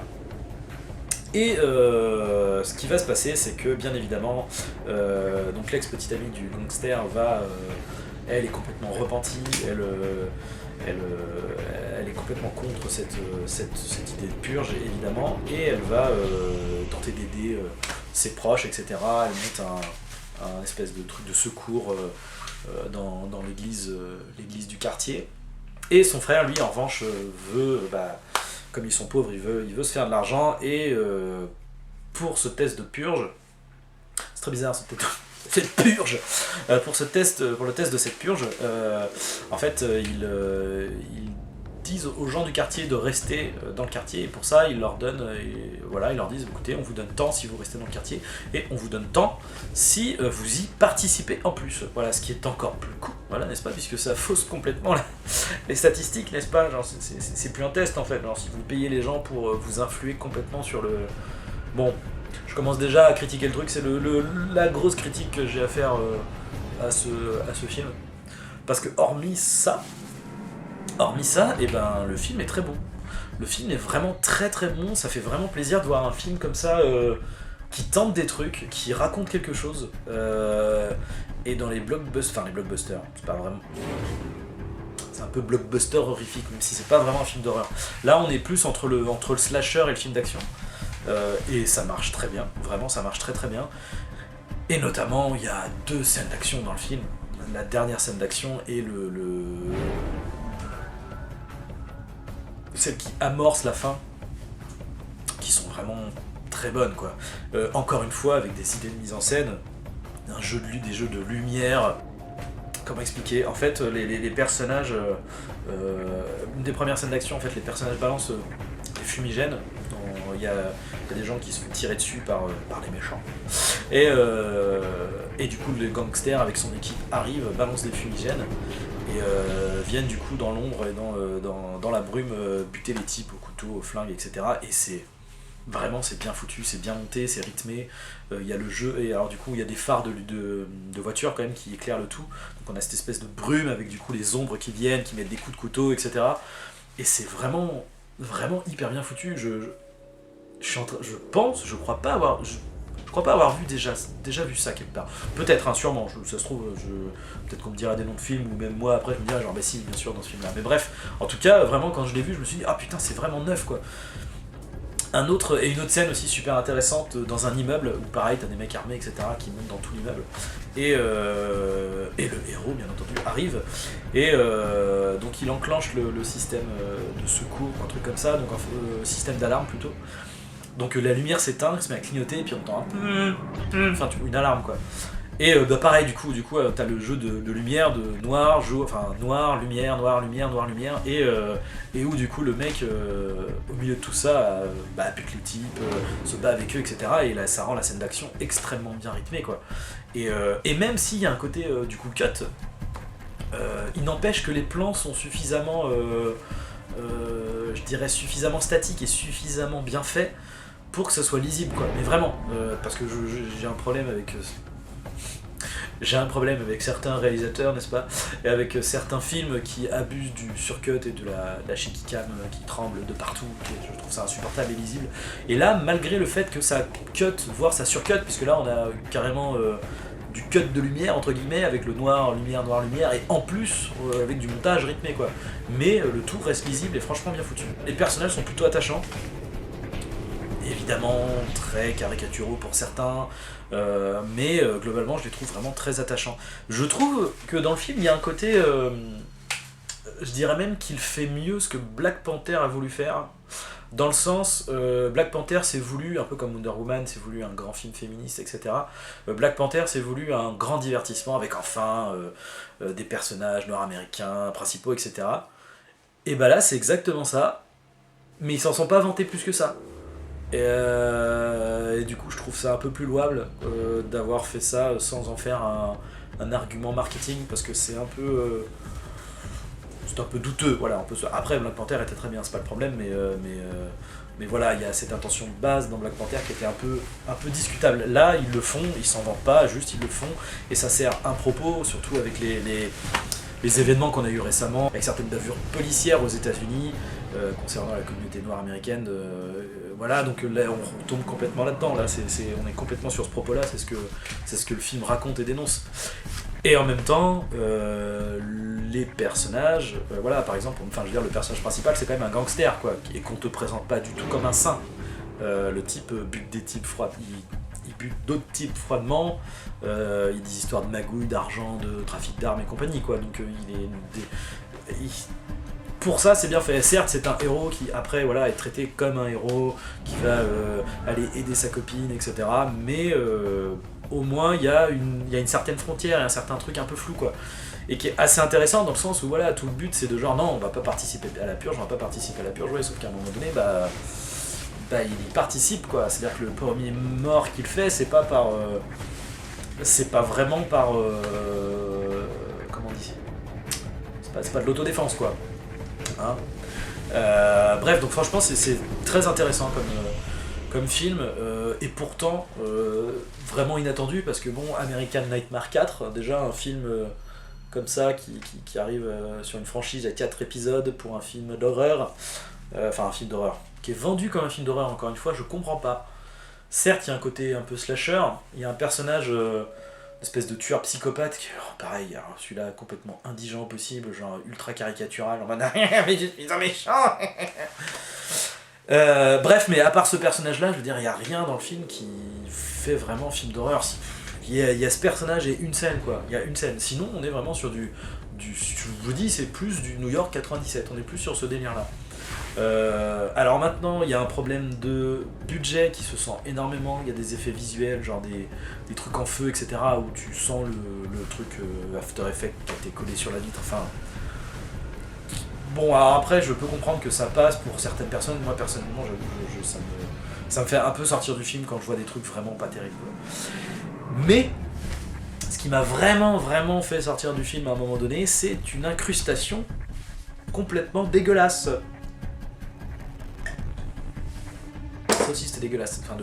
Et ce qui va se passer, c'est que bien évidemment, donc l'ex-petite amie du gangster elle est complètement repentie, elle est complètement contre cette idée de purge évidemment, et elle va tenter d'aider ses proches, etc. Elle monte un espèce de truc de secours dans l'église du quartier. Et son frère, lui, en revanche, veut, comme ils sont pauvres, il veut se faire de l'argent, et pour ce test de purge, c'est très bizarre cette purge, pour le test de cette purge, en fait, ils disent aux gens du quartier de rester dans le quartier, et pour ça ils leur donnent, ils leur disent écoutez, on vous donne tant si vous restez dans le quartier, et on vous donne tant si vous y participez en plus. Voilà, ce qui est encore plus cool, voilà, n'est-ce pas, puisque ça fausse complètement les statistiques, n'est-ce pas, genre c'est plus un test en fait, genre si vous payez les gens pour vous influer complètement sur le... Bon, je commence déjà à critiquer le truc, c'est la grosse critique que j'ai à faire à ce film, parce que hormis ça, et le film est très bon. Le film est vraiment très très bon, ça fait vraiment plaisir de voir un film comme ça qui tente des trucs, qui raconte quelque chose. Et dans les blockbusters, c'est pas vraiment... C'est un peu blockbuster horrifique, même si c'est pas vraiment un film d'horreur. Là on est plus entre le slasher et le film d'action. Et ça marche très bien, vraiment ça marche très très bien. Et notamment il y a 2 scènes d'action dans le film. La dernière scène d'action est celle qui amorce la fin vraiment très bonne, quoi. Encore une fois, avec des idées de mise en scène, des jeux de lumière. Comment expliquer? En fait, les personnages, une des premières scènes d'action, en fait, les personnages balancent des fumigènes. Il y a des gens qui se font tirer dessus par les méchants. Et du coup, le gangster avec son équipe arrive, balance des fumigènes et viennent du coup dans l'ombre et dans la brume buter les types au couteau, au flingue, etc. Et c'est bien foutu, c'est bien monté, c'est rythmé. Il y a le jeu, et alors du coup il y a des phares de voitures quand même qui éclairent le tout. Donc on a cette espèce de brume avec du coup les ombres qui viennent, qui mettent des coups de couteau, etc. Et c'est vraiment hyper bien foutu. Je crois pas avoir déjà vu ça quelque part. Peut-être, hein, sûrement, ça se trouve, peut-être qu'on me dira des noms de films, ou même moi après je me dirai genre bah si, bien sûr, dans ce film là. Mais bref, en tout cas, vraiment quand je l'ai vu, je me suis dit ah putain, c'est vraiment neuf, quoi. Une autre scène aussi super intéressante dans un immeuble où pareil t'as des mecs armés, etc., qui montent dans tout l'immeuble et le héros bien entendu arrive et donc il enclenche le système de secours, un truc comme ça, donc un système d'alarme plutôt. Donc la lumière s'éteint, il se met à clignoter et puis on entend enfin une alarme, quoi. Et pareil, du coup t'as le jeu de lumière, de noir, noir, lumière, noir, lumière, noir, lumière, et où du coup le mec, au milieu de tout ça, bute les types, se bat avec eux, etc. Et là ça rend la scène d'action extrêmement bien rythmée, quoi. Et même s'il y a un côté du coup cut, il n'empêche que les plans sont suffisamment, je dirais suffisamment statiques et suffisamment bien faits pour que ça soit lisible, quoi. Mais vraiment, parce que j'ai un problème avec... J'ai un problème avec certains réalisateurs, n'est-ce pas, et avec certains films qui abusent du surcut et de la shaky cam qui tremble de partout. Je trouve ça insupportable et lisible. Et là, malgré le fait que ça cut, voire ça surcut, puisque là on a carrément du cut de lumière, entre guillemets, avec le noir, lumière, et en plus avec du montage rythmé, quoi. Mais le tout reste lisible et franchement bien foutu. Les personnages sont plutôt attachants. Évidemment très caricaturaux pour certains, mais globalement je les trouve vraiment très attachants. Je trouve que dans le film il y a un côté, je dirais même qu'il fait mieux ce que Black Panther a voulu faire, dans le sens, Black Panther c'est voulu, un peu comme Wonder Woman, c'est voulu un grand film féministe, etc. Black Panther c'est voulu un grand divertissement avec enfin des personnages nord-américains principaux, etc. Et bah là c'est exactement ça, mais ils s'en sont pas vantés plus que ça. Et du coup je trouve ça un peu plus louable d'avoir fait ça sans en faire un argument marketing, parce que c'est un peu douteux, voilà. Après Black Panther était très bien, c'est pas le problème, mais voilà, il y a cette intention de base dans Black Panther qui était un peu discutable. Là ils le font, ils s'en vantent pas, juste ils le font, et ça sert un propos, surtout avec les événements qu'on a eu récemment, avec certaines bavures policières aux États-Unis concernant la communauté noire américaine. Voilà, donc là on tombe complètement là-dedans. Là, on est complètement sur ce propos-là. C'est ce que le film raconte et dénonce. Et en même temps, les personnages, voilà, par exemple, le personnage principal, c'est quand même un gangster, quoi, et qu'on te présente pas du tout comme un saint. Le type bute des types froids. Il bute d'autres types froidement, il y a des histoires de magouilles, d'argent, de trafic d'armes et compagnie, quoi. Donc pour ça c'est bien fait. Certes c'est un héros qui après voilà est traité comme un héros, qui va aller aider sa copine, etc. Mais au moins il y a une certaine frontière et un certain truc un peu flou, quoi. Et qui est assez intéressant dans le sens où voilà, tout le but c'est de genre non, on va pas participer à la purge, ouais, sauf qu'à un moment donné il y participe, quoi. C'est-à-dire que le premier mort qu'il fait, c'est pas vraiment par comment on dit, c'est pas de l'autodéfense, quoi. Hein, bref, donc franchement c'est très intéressant comme film, et pourtant vraiment inattendu, parce que bon, American Nightmare 4, déjà un film comme ça qui arrive sur une franchise à 4 épisodes pour un film d'horreur, un film d'horreur qui est vendu comme un film d'horreur, encore une fois, je comprends pas. Certes, il y a un côté un peu slasher, il y a un personnage, une espèce de tueur psychopathe, qui, pareil, alors celui-là complètement indigent au possible, genre ultra caricatural, en mode mais je suis un méchant. Bref, mais à part ce personnage-là, je veux dire, il n'y a rien dans le film qui fait vraiment film d'horreur. Il y a ce personnage et une scène, quoi. Il y a une scène. Sinon, on est vraiment sur je vous dis, c'est plus du New York 97. On est plus sur ce délire-là. Alors maintenant, il y a un problème de budget qui se sent énormément. Il y a des effets visuels, genre des trucs en feu, etc. où tu sens le truc After Effects qui a été collé sur la vitre. Enfin. Bon, alors après, je peux comprendre que ça passe pour certaines personnes. Moi, personnellement, j'avoue, ça me fait un peu sortir du film quand je vois des trucs vraiment pas terribles. Mais ce qui m'a vraiment fait sortir du film à un moment donné, c'est une incrustation complètement dégueulasse. Ça aussi c'était dégueulasse. Enfin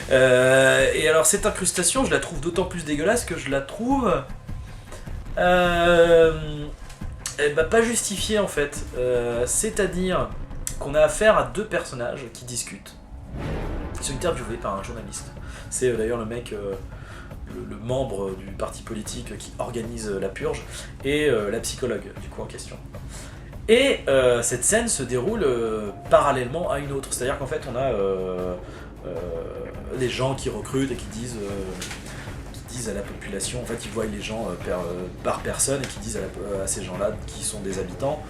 et alors cette incrustation, je la trouve d'autant plus dégueulasse que je la trouve pas justifiée en fait. C'est-à-dire qu'on a affaire à deux personnages qui discutent. Ils sont interviewés par un journaliste. C'est d'ailleurs le mec, le membre du parti politique qui organise la purge, et la psychologue du coup en question. Et cette scène se déroule parallèlement à une autre. C'est-à-dire qu'en fait on a des gens qui recrutent et qui disent à la population, en fait ils voient les gens par personne et qui disent à ces gens-là qui sont des habitants,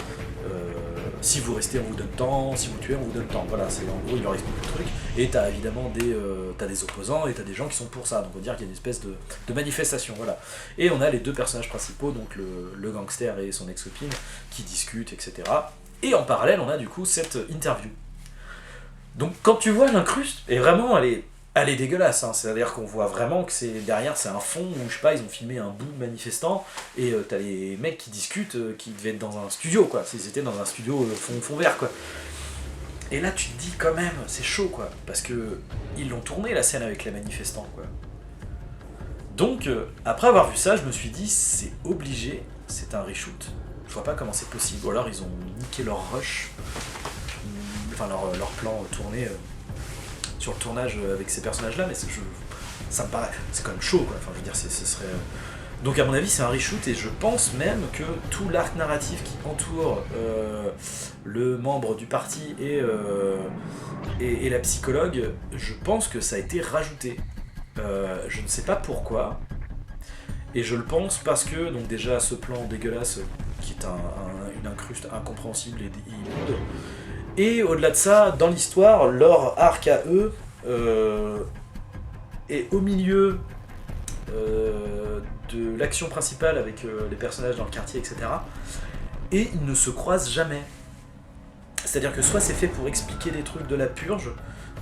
si vous restez on vous donne tant, si vous tuez on vous donne tant. Voilà, c'est en gros il leur explique le truc. Et t'as évidemment t'as des opposants et t'as des gens qui sont pour ça. Donc on va dire qu'il y a une espèce de manifestation. Voilà. Et on a les deux personnages principaux, donc le gangster et son ex-copine, qui discutent, etc. Et en parallèle on a du coup cette interview. Donc quand tu vois l'incruste, et vraiment elle est dégueulasse, hein. C'est-à-dire qu'on voit vraiment que derrière c'est un fond où je sais pas, ils ont filmé un bout de manifestant et t'as les mecs qui discutent qui devaient être dans un studio quoi, s'ils étaient dans un studio fond vert quoi. Et là tu te dis quand même, c'est chaud quoi, parce que ils l'ont tourné la scène avec les manifestants quoi. Donc après avoir vu ça, je me suis dit c'est obligé, c'est un reshoot. Je vois pas comment c'est possible, ou alors ils ont niqué leur rush, enfin leur plan tourné sur le tournage avec ces personnages-là, mais ça me paraît, c'est quand même chaud quoi. Enfin, je veux dire, ce serait. Donc à mon avis, c'est un reshoot et je pense même que tout l'arc narratif qui entoure le membre du parti et la psychologue, je pense que ça a été rajouté. Je ne sais pas pourquoi. Et je le pense parce que, donc déjà, ce plan dégueulasse qui est une incruste incompréhensible et immonde. Et au-delà de ça, dans l'histoire, leur arc à eux est au milieu de l'action principale avec les personnages dans le quartier, etc. Et ils ne se croisent jamais. C'est-à-dire que soit c'est fait pour expliquer des trucs de la purge,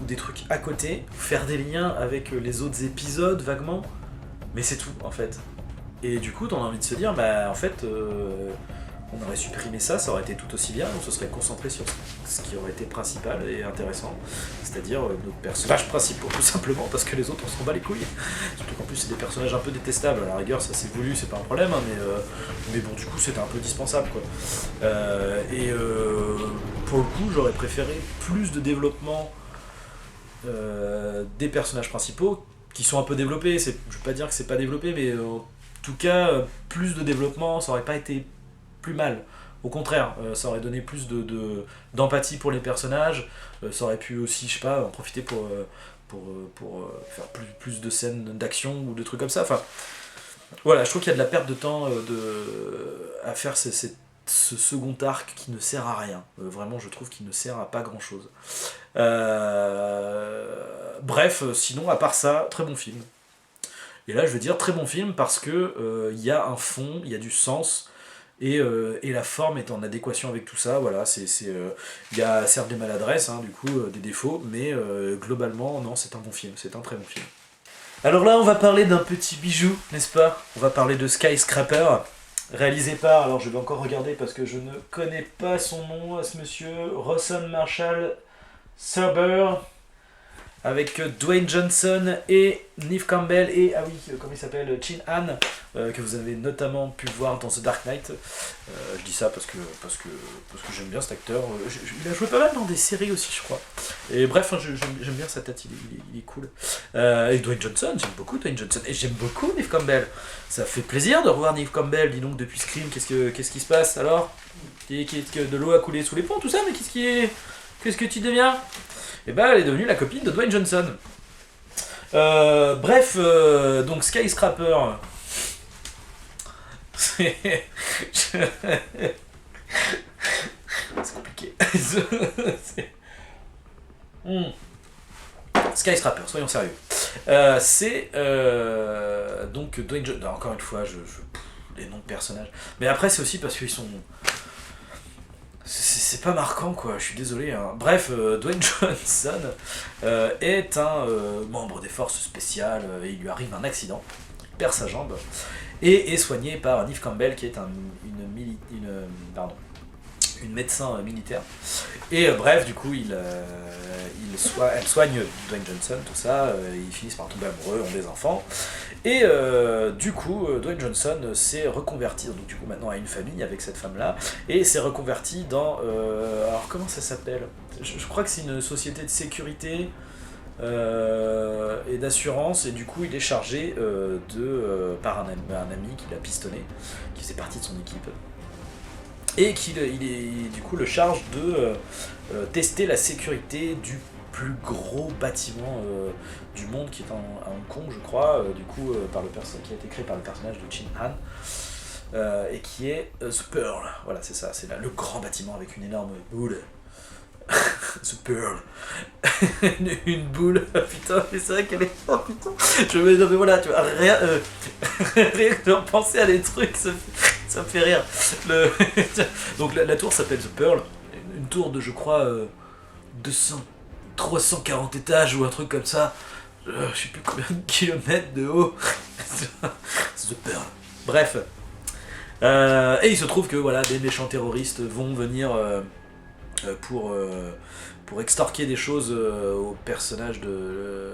ou des trucs à côté, faire des liens avec les autres épisodes vaguement, mais c'est tout en fait. Et du coup, t'en as envie de se dire, bah en fait, on aurait supprimé ça, ça aurait été tout aussi bien, on se serait concentré sur ce qui aurait été principal et intéressant, c'est-à-dire nos personnages principaux, tout simplement, parce que les autres, on s'en bat les couilles. Surtout qu'en plus, c'est des personnages un peu détestables, à la rigueur, ça c'est voulu, c'est pas un problème, hein, mais bon, du coup, c'était un peu dispensable, quoi. Pour le coup, j'aurais préféré plus de développement des personnages principaux, qui sont un peu développés, je veux pas dire que c'est pas développé, mais en tout cas, plus de développement, ça aurait pas été plus mal. Au contraire, ça aurait donné plus d'empathie pour les personnages, ça aurait pu aussi, je sais pas, en profiter pour faire plus de scènes d'action ou de trucs comme ça. Enfin, voilà, je trouve qu'il y a de la perte de temps à faire ce second arc qui ne sert à rien. Vraiment, je trouve qu'il ne sert à pas grand-chose. Bref, sinon, à part ça, très bon film. Et là, je veux dire très bon film parce que y a un fond, il y a du sens, et la forme est en adéquation avec tout ça. Voilà, y a certes des maladresses, hein, du coup, des défauts, mais globalement, non, c'est un bon film, c'est un très bon film. Alors là, on va parler d'un petit bijou, n'est-ce pas? On va parler de Skyscraper, réalisé par, alors je vais encore regarder parce que je ne connais pas son nom, ce monsieur, Rawson Marshall Serber, avec Dwayne Johnson et Neve Campbell et, ah oui, comment il s'appelle, Chin Han, que vous avez notamment pu voir dans The Dark Knight. Je dis ça parce que j'aime bien cet acteur. Il a joué pas mal dans des séries aussi, je crois. Et bref, j'aime bien sa tête, il est cool. Et Dwayne Johnson, j'aime beaucoup Dwayne Johnson. Et j'aime beaucoup Neve Campbell. Ça fait plaisir de revoir Neve Campbell. Dis donc, depuis Scream, qu'est-ce qui se passe alors? De l'eau a coulé sous les ponts, tout ça, mais qu'est-ce que tu deviens? Et bah elle est devenue la copine de Dwayne Johnson. Bref, donc Skyscraper. C'est compliqué. Skyscraper, soyons sérieux. C'est donc Dwayne Johnson. Encore une fois, les noms de personnages. Mais après, c'est aussi parce qu'ils sont. C'est pas marquant, quoi. Je suis désolé. Hein. Bref, Dwayne Johnson est un membre des forces spéciales. Et il lui arrive un accident. Il perd sa jambe et est soigné par Neve Campbell, qui est une médecin militaire. Et bref, du coup, elle soigne Dwayne Johnson, tout ça, ils finissent par tomber amoureux, ont des enfants. Et du coup, Dwayne Johnson s'est reconverti, donc du coup maintenant a une famille avec cette femme-là, et s'est reconverti dans... alors comment ça s'appelle ? Je crois que c'est une société de sécurité et d'assurance, et du coup il est chargé par un ami qui l'a pistonné, qui faisait partie de son équipe. Et qu'il du coup le charge de tester la sécurité du plus gros bâtiment du monde qui est à Hong Kong, je crois, du coup qui a été créé par le personnage de Chin Han, et qui est The Pearl. Voilà, c'est ça, c'est là le grand bâtiment avec une énorme boule. The Pearl. une boule. Putain, mais c'est vrai qu'elle est. Oh putain. Non mais voilà, tu vois, rien que de penser à des trucs, ça me fait rire. Donc la tour s'appelle The Pearl. Une tour de, je crois, 340 étages ou un truc comme ça. Je sais plus combien de kilomètres de haut. The Pearl. Bref. Et il se trouve que voilà, des méchants terroristes vont venir pour extorquer des choses au personnage de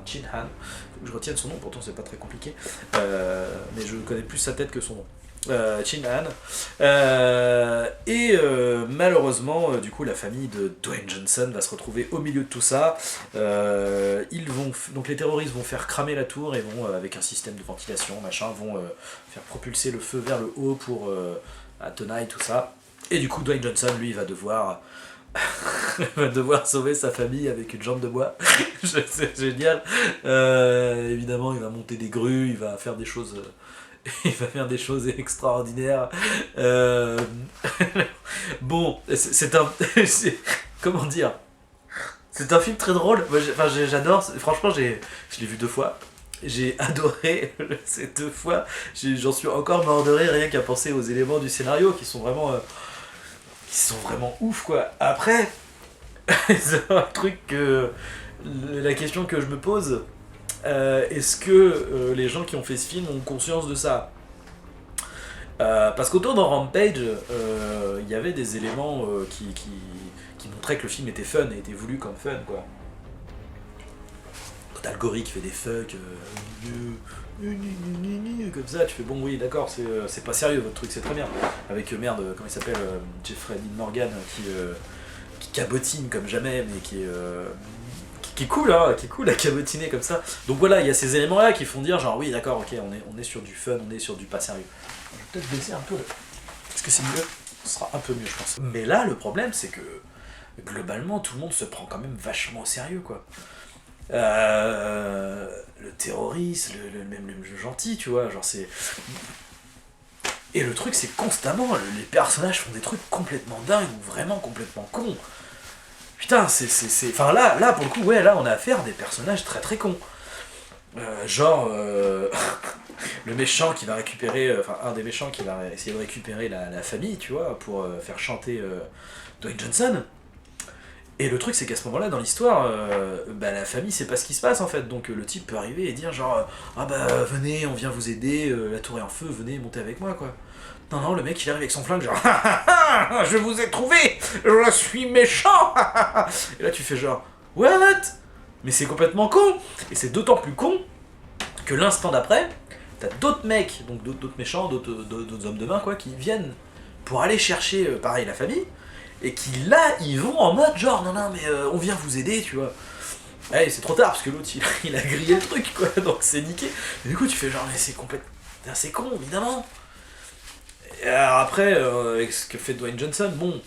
Chin Han. Faut que je retienne son nom, pourtant c'est pas très compliqué. Mais je connais plus sa tête que son nom. Chin Han. Malheureusement, du coup, la famille de Dwayne Johnson va se retrouver au milieu de tout ça. Donc les terroristes vont faire cramer la tour et vont, avec un système de ventilation, vont faire propulser le feu vers le haut pour Tonight, tout ça. Et du coup, Dwayne Johnson, lui, va devoir sauver sa famille avec une jambe de bois. C'est génial. Évidemment, il va monter des grues, il va faire des choses... il va faire des choses extraordinaires. Bon, comment dire ? C'est un film très drôle. Moi, j'adore. Franchement, je l'ai vu 2 fois. J'ai adoré ces 2 fois. J'en suis encore mort de rire rien qu'à penser aux éléments du scénario qui sont vraiment ouf, quoi. Après, c'est un truc que... La question que je me pose... est-ce que les gens qui ont fait ce film ont conscience de ça ? Parce qu'autour dans Rampage, il y avait des éléments qui montraient que le film était fun et était voulu comme fun, quoi. Quand Al Gore qui fait des fucks, comme ça, tu fais bon, oui, d'accord, c'est pas sérieux votre truc, c'est très bien. Avec merde, comment il s'appelle, Jeffrey Dean Morgan qui cabotine comme jamais, mais qui est cool, hein, qui est cool à cabotiner comme ça. Donc voilà, il y a ces éléments là qui font dire genre oui d'accord, ok, on est sur du fun, on est sur du pas sérieux. Je vais peut-être baisser un peu. Est-ce que c'est mieux ? Ce sera un peu mieux, je pense. Mais là, le problème, c'est que globalement, tout le monde se prend quand même vachement au sérieux, quoi. Le terroriste, même le gentil, tu vois, genre c'est... Et le truc, c'est constamment, les personnages font des trucs complètement dingues ou vraiment complètement cons. Putain, Enfin là, pour le coup, ouais, là, on a affaire à des personnages très très cons. Le méchant qui va récupérer... Enfin, un des méchants qui va essayer de récupérer la famille, tu vois, pour faire chanter Dwayne Johnson. Et le truc, c'est qu'à ce moment-là, dans l'histoire, la famille sait pas ce qui se passe, en fait. Donc le type peut arriver et dire genre « Ah bah, venez, on vient vous aider, la tour est en feu, venez, montez avec moi, quoi. » Non, le mec, il arrive avec son flingue, genre « Je vous ai trouvé, je suis méchant !» Et là, tu fais genre « What ?» Mais c'est complètement con. Et c'est d'autant plus con que l'instant d'après, t'as d'autres mecs, donc d'autres méchants, d'autres hommes de main, quoi, qui viennent pour aller chercher, pareil, la famille, et qui, là, ils vont en mode genre « Non, mais on vient vous aider, tu vois. » Ouais, c'est trop tard, parce que l'autre, il a grillé le truc, quoi, donc c'est niqué. Et du coup, tu fais genre « Mais c'est complètement... C'est con, évidemment. » Et alors après, avec ce que fait Dwayne Johnson, bon...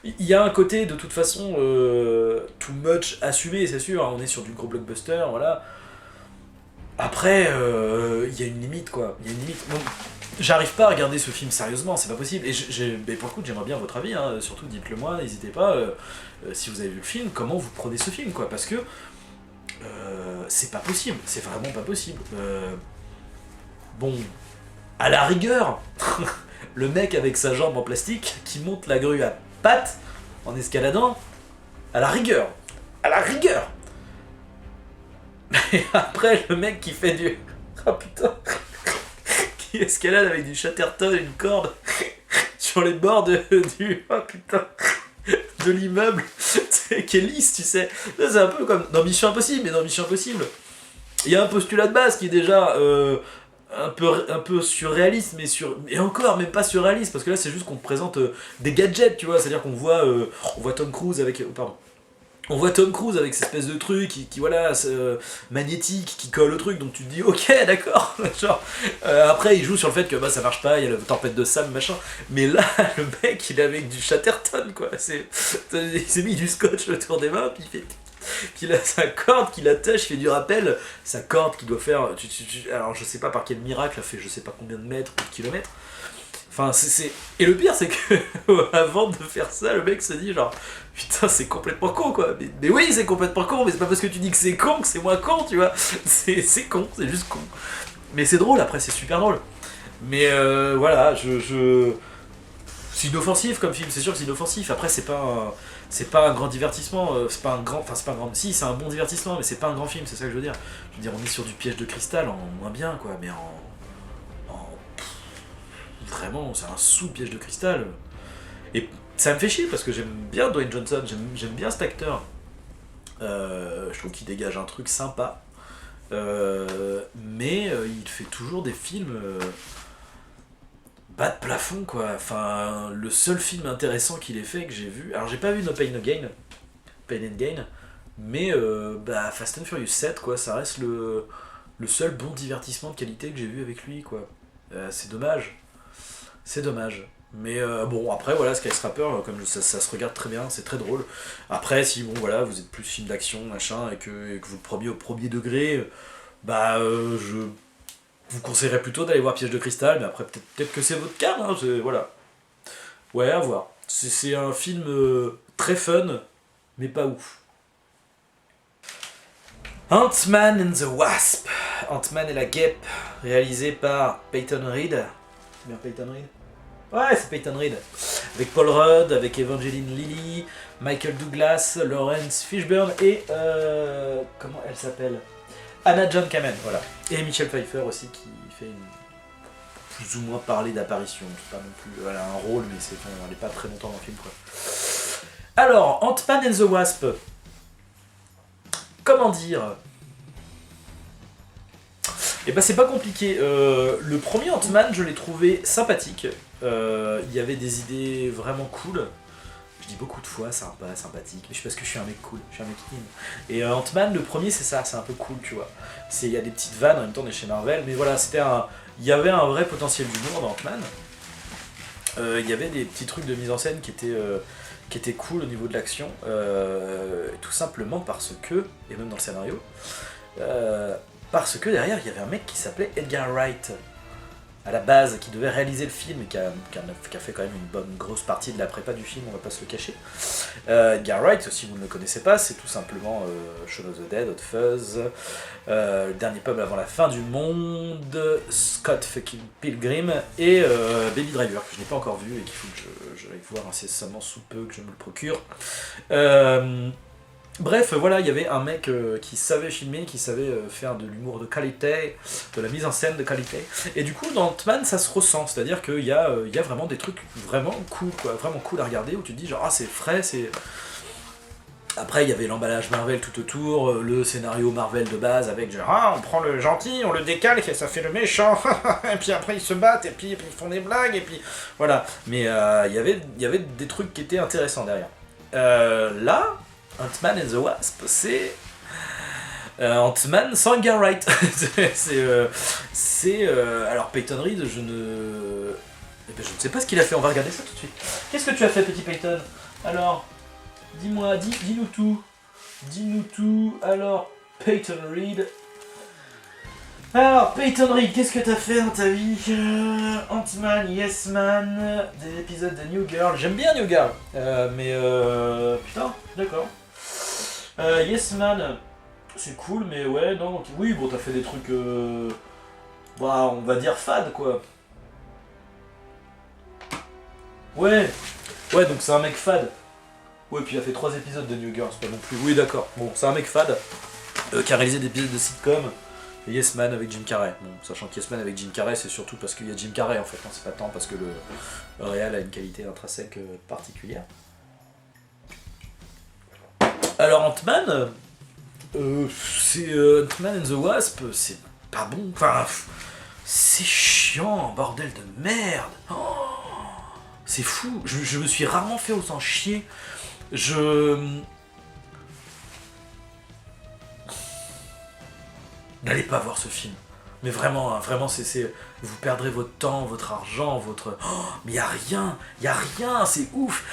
Il y a un côté, de toute façon, too much assumé, c'est sûr, hein, on est sur du gros blockbuster, voilà. Après, il y a une limite, quoi. Il y a une limite. Bon, J'arrive pas à regarder ce film sérieusement, c'est pas possible. Et mais pour le coup, j'aimerais bien votre avis, hein. Surtout dites-le moi, n'hésitez pas, si vous avez vu le film, comment vous prenez ce film, quoi. Parce que c'est pas possible, c'est vraiment pas possible. Bon, à la rigueur, le mec avec sa jambe en plastique qui monte la grue à pattes en escaladant, à la rigueur. À la rigueur. Et après, le mec qui fait du... Oh putain. Qui escalade avec du Chatterton et une corde sur les bords du... Oh putain. De l'immeuble. Qui est lisse, tu sais. C'est un peu comme dans Mission Impossible, mais dans Mission Impossible, il y a un postulat de base qui est déjà... un peu surréaliste, mais et encore même pas surréaliste, parce que là c'est juste qu'on te présente des gadgets, tu vois, c'est-à-dire qu'on voit Tom Cruise avec on voit Tom Cruise avec cette espèce de truc qui voilà, magnétique, qui colle au truc, donc tu te dis ok d'accord, genre après il joue sur le fait que bah ça marche pas, il y a la tempête de sable machin, mais là le mec il est avec du Chatterton quoi, il s'est mis du scotch autour des mains, puis il fait... Puis il a sa corde qu'il attache, il fait du rappel, sa corde qui doit faire, alors je sais pas par quel miracle, elle fait je sais pas combien de mètres ou de kilomètres. Enfin et le pire c'est que avant de faire ça, le mec se dit genre putain c'est complètement con quoi. Mais oui c'est complètement con, mais c'est pas parce que tu dis que c'est con que c'est moins con, tu vois. C'est con, c'est juste con. Mais c'est drôle après, c'est super drôle. Mais voilà, c'est inoffensif comme film, c'est sûr que c'est inoffensif. Après c'est pas un grand divertissement, c'est pas un grand... Si, c'est un bon divertissement, mais c'est pas un grand film, c'est ça que je veux dire. Je veux dire, on est sur du Piège de cristal en moins bien, quoi, mais vraiment, c'est un sous-Piège de cristal. Et ça me fait chier, parce que j'aime bien Dwayne Johnson, j'aime bien cet acteur. Je trouve qu'il dégage un truc sympa. Mais il fait toujours des films... bas de plafond quoi, enfin le seul film intéressant qu'il ait fait que j'ai vu, alors j'ai pas vu No Pain No Gain, Pain and Gain, mais Fast and Furious 7 quoi, ça reste le seul bon divertissement de qualité que j'ai vu avec lui quoi, c'est dommage, mais bon après voilà, Skyscraper comme ça se regarde très bien, c'est très drôle, après si bon voilà vous êtes plus film d'action machin et que vous le preniez au premier degré, je vous conseillerais plutôt d'aller voir Piège de cristal, mais après peut-être que c'est votre cas, hein, voilà. Ouais, à voir. C'est un film très fun, mais pas ouf. Ant-Man and the Wasp. Ant-Man et la guêpe, réalisé par Peyton Reed. C'est bien Peyton Reed ? Ouais, c'est Peyton Reed. Avec Paul Rudd, avec Evangeline Lilly, Michael Douglas, Lawrence Fishburne et... comment elle s'appelle ? Anna John Kamen, voilà. Et Michelle Pfeiffer aussi qui fait plus ou moins parler d'apparition. C'est pas non plus, elle a un rôle, mais elle n'est pas très longtemps dans le film quoi. Alors, Ant-Man and the Wasp. Comment dire ? Eh ben c'est pas compliqué. Le premier Ant-Man, je l'ai trouvé sympathique. Il y avait des idées vraiment cool. Je dis beaucoup de fois sympa, sympathique, mais je sais parce que je suis un mec cool, je suis un mec in. Et Ant-Man, le premier, c'est ça, c'est un peu cool, tu vois. Il y a des petites vannes, en même temps on est chez Marvel, mais voilà, il y avait un vrai potentiel d'humour dans Ant-Man. Il y avait des petits trucs de mise en scène qui étaient cool au niveau de l'action, tout simplement parce que, et même dans le scénario, parce que derrière il y avait un mec qui s'appelait Edgar Wright, à la base, qui devait réaliser le film et qui a fait quand même une bonne grosse partie de la prépa du film, on va pas se le cacher. Edgar Wright, si vous ne le connaissez pas, c'est tout simplement Shaun of the Dead, Hot Fuzz, Le Dernier Peuple avant la fin du monde, Scott fucking Pilgrim et Baby Driver, que je n'ai pas encore vu et qu'il faut que j'aille voir incessamment sous peu, que je me le procure. Bref, voilà, il y avait un mec qui savait filmer, qui savait faire de l'humour de qualité, de la mise en scène de qualité. Et du coup, dans Ant-Man, ça se ressent, c'est-à-dire qu'il y a vraiment des trucs vraiment cool, quoi, vraiment cool à regarder, où tu te dis genre, ah c'est frais, c'est... Après, il y avait l'emballage Marvel tout autour, le scénario Marvel de base, avec genre, ah, on prend le gentil, on le décale, et ça fait le méchant, et puis après ils se battent, et puis ils font des blagues, et puis... Voilà, mais il y avait des trucs qui étaient intéressants derrière. Là... Ant-Man and the Wasp, c'est Ant-Man sans Edgar Wright. Alors Peyton Reed, je ne sais pas ce qu'il a fait, on va regarder ça tout de suite. Qu'est-ce que tu as fait, petit Peyton ? Alors, dis-moi, dis-nous tout. Dis-nous tout. Alors, Peyton Reed. Alors, Peyton Reed, qu'est-ce que t'as fait dans ta vie? Ant-Man, Yes Man, des épisodes de New Girl. J'aime bien New Girl, mais putain, d'accord. Yes Man, c'est cool, mais ouais, non, oui, bon, t'as fait des trucs, bah, on va dire fade, quoi. Ouais, ouais, donc c'est un mec fade. Ouais, puis il a fait 3 épisodes de New Girl, c'est pas non plus. Oui, d'accord. Bon, c'est un mec fade qui a réalisé des épisodes de sitcom. Et Yes Man avec Jim Carrey. Bon, sachant que Yes Man avec Jim Carrey, c'est surtout parce qu'il y a Jim Carrey en fait. Hein, c'est pas tant parce que le réal a une qualité intrinsèque particulière. Alors Ant-Man, c'est Ant-Man and the Wasp, c'est pas bon. Enfin, c'est chiant, bordel de merde. Oh, c'est fou. Je me suis rarement fait autant chier. N'allez pas voir ce film. Mais vraiment, hein, vraiment, vous perdrez votre temps, votre argent, votre... Oh, mais y a rien, c'est ouf.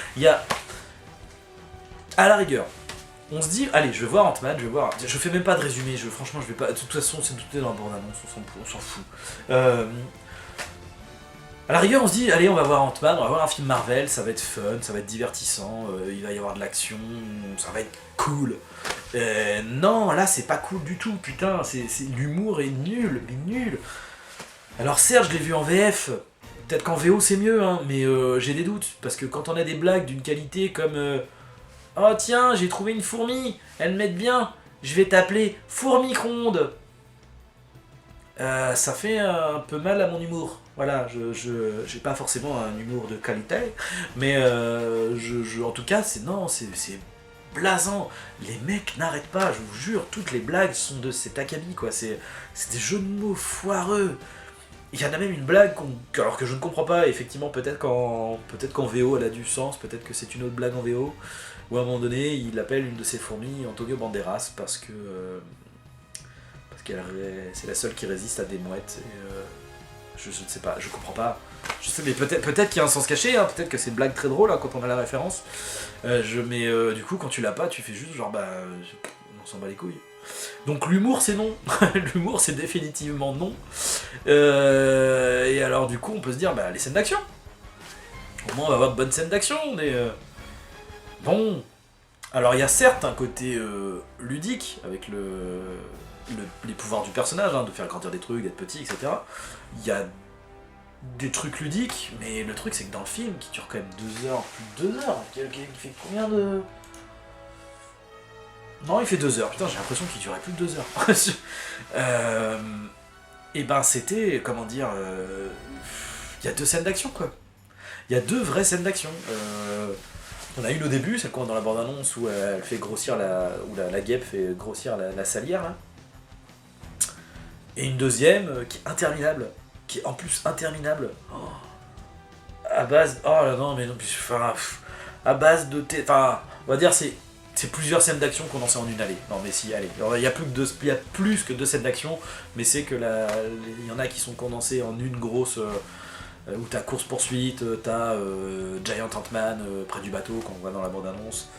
À la rigueur, on se dit, allez, je vais voir Ant-Man, je fais même pas de résumé, franchement, je vais pas... De toute façon, c'est douté dans la bande-annonce, on s'en fout. À la rigueur, on se dit, allez, on va voir Ant-Man, on va voir un film Marvel, ça va être fun, ça va être divertissant, il va y avoir de l'action, ça va être cool. Non, là, c'est pas cool du tout, putain, l'humour est nul, mais nul. Alors certes, je l'ai vu en VF, peut-être qu'en VO c'est mieux, hein, mais j'ai des doutes, parce que quand on a des blagues d'une qualité comme oh tiens, j'ai trouvé une fourmi, elle m'aide bien, je vais t'appeler Fourmicronde. Ça fait un peu mal à mon humour. Voilà, j'ai pas forcément un humour de qualité, mais en tout cas, c'est blasant. Les mecs n'arrêtent pas, je vous jure, toutes les blagues sont de cet acabit, quoi. C'est des jeux de mots foireux. Il y en a même une blague alors que je ne comprends pas, effectivement, peut-être qu'en VO elle a du sens, peut-être que c'est une autre blague en VO, où à un moment donné, il appelle une de ses fourmis Antonio Banderas parce que c'est la seule qui résiste à des mouettes. Et, je ne sais pas, je comprends pas. Je sais, mais peut-être qu'il y a un sens caché, hein, peut-être que c'est une blague très drôle hein, quand on a la référence. Mais du coup, quand tu l'as pas, tu fais juste genre bah, on s'en bat les couilles. Donc l'humour c'est non, l'humour c'est définitivement non. Et alors du coup, on peut se dire bah les scènes d'action. Au moins on va avoir de bonnes scènes d'action, mais bon. Alors il y a certes un côté ludique avec les pouvoirs du personnage, hein, de faire grandir des trucs, d'être petit, etc. Il y a des trucs ludiques, mais le truc c'est que dans le film, qui dure quand même 2 heures, plus de 2 heures, qui fait combien de... Non, il fait 2 heures, putain j'ai l'impression qu'il durait plus de 2 heures. Et ben c'était, comment dire, il y a 2 scènes d'action quoi. Il y a 2 vraies scènes d'action. On a une au début, celle qu'on voit dans la bande-annonce où elle fait grossir où la guêpe fait grossir la salière là. Et une deuxième qui est interminable, qui est en plus interminable. Oh, à base, oh là non mais non, enfin, à base de, enfin, on va dire c'est plusieurs scènes d'action condensées en une allée. Non mais si, allez, il y a plus que 2 scènes d'action, mais c'est que il y en a qui sont condensées en une grosse. Où t'as course-poursuite, t'as Giant Ant-Man près du bateau, qu'on voit dans la bande-annonce.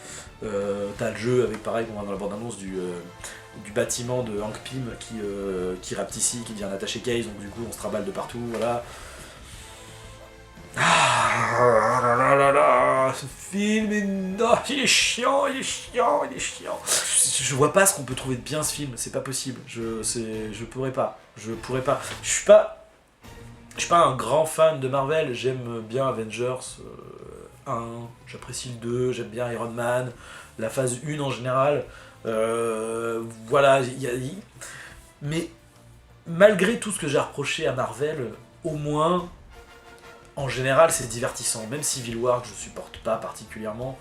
T'as le jeu avec, pareil, qu'on voit dans la bande-annonce du bâtiment de Hank Pym qui rapetissait, qui devient un attaché case, donc du coup on se traballe de partout, voilà. Ah là là là, ce film est... Oh, il est chiant. Je vois pas ce qu'on peut trouver de bien ce film, c'est pas possible. Je pourrais pas. Je suis pas un grand fan de Marvel, j'aime bien Avengers 1, j'apprécie le 2, j'aime bien Iron Man, la phase 1 en général. Voilà, mais malgré tout ce que j'ai reproché à Marvel, au moins, en général, c'est divertissant. Même Civil War, que je supporte pas particulièrement,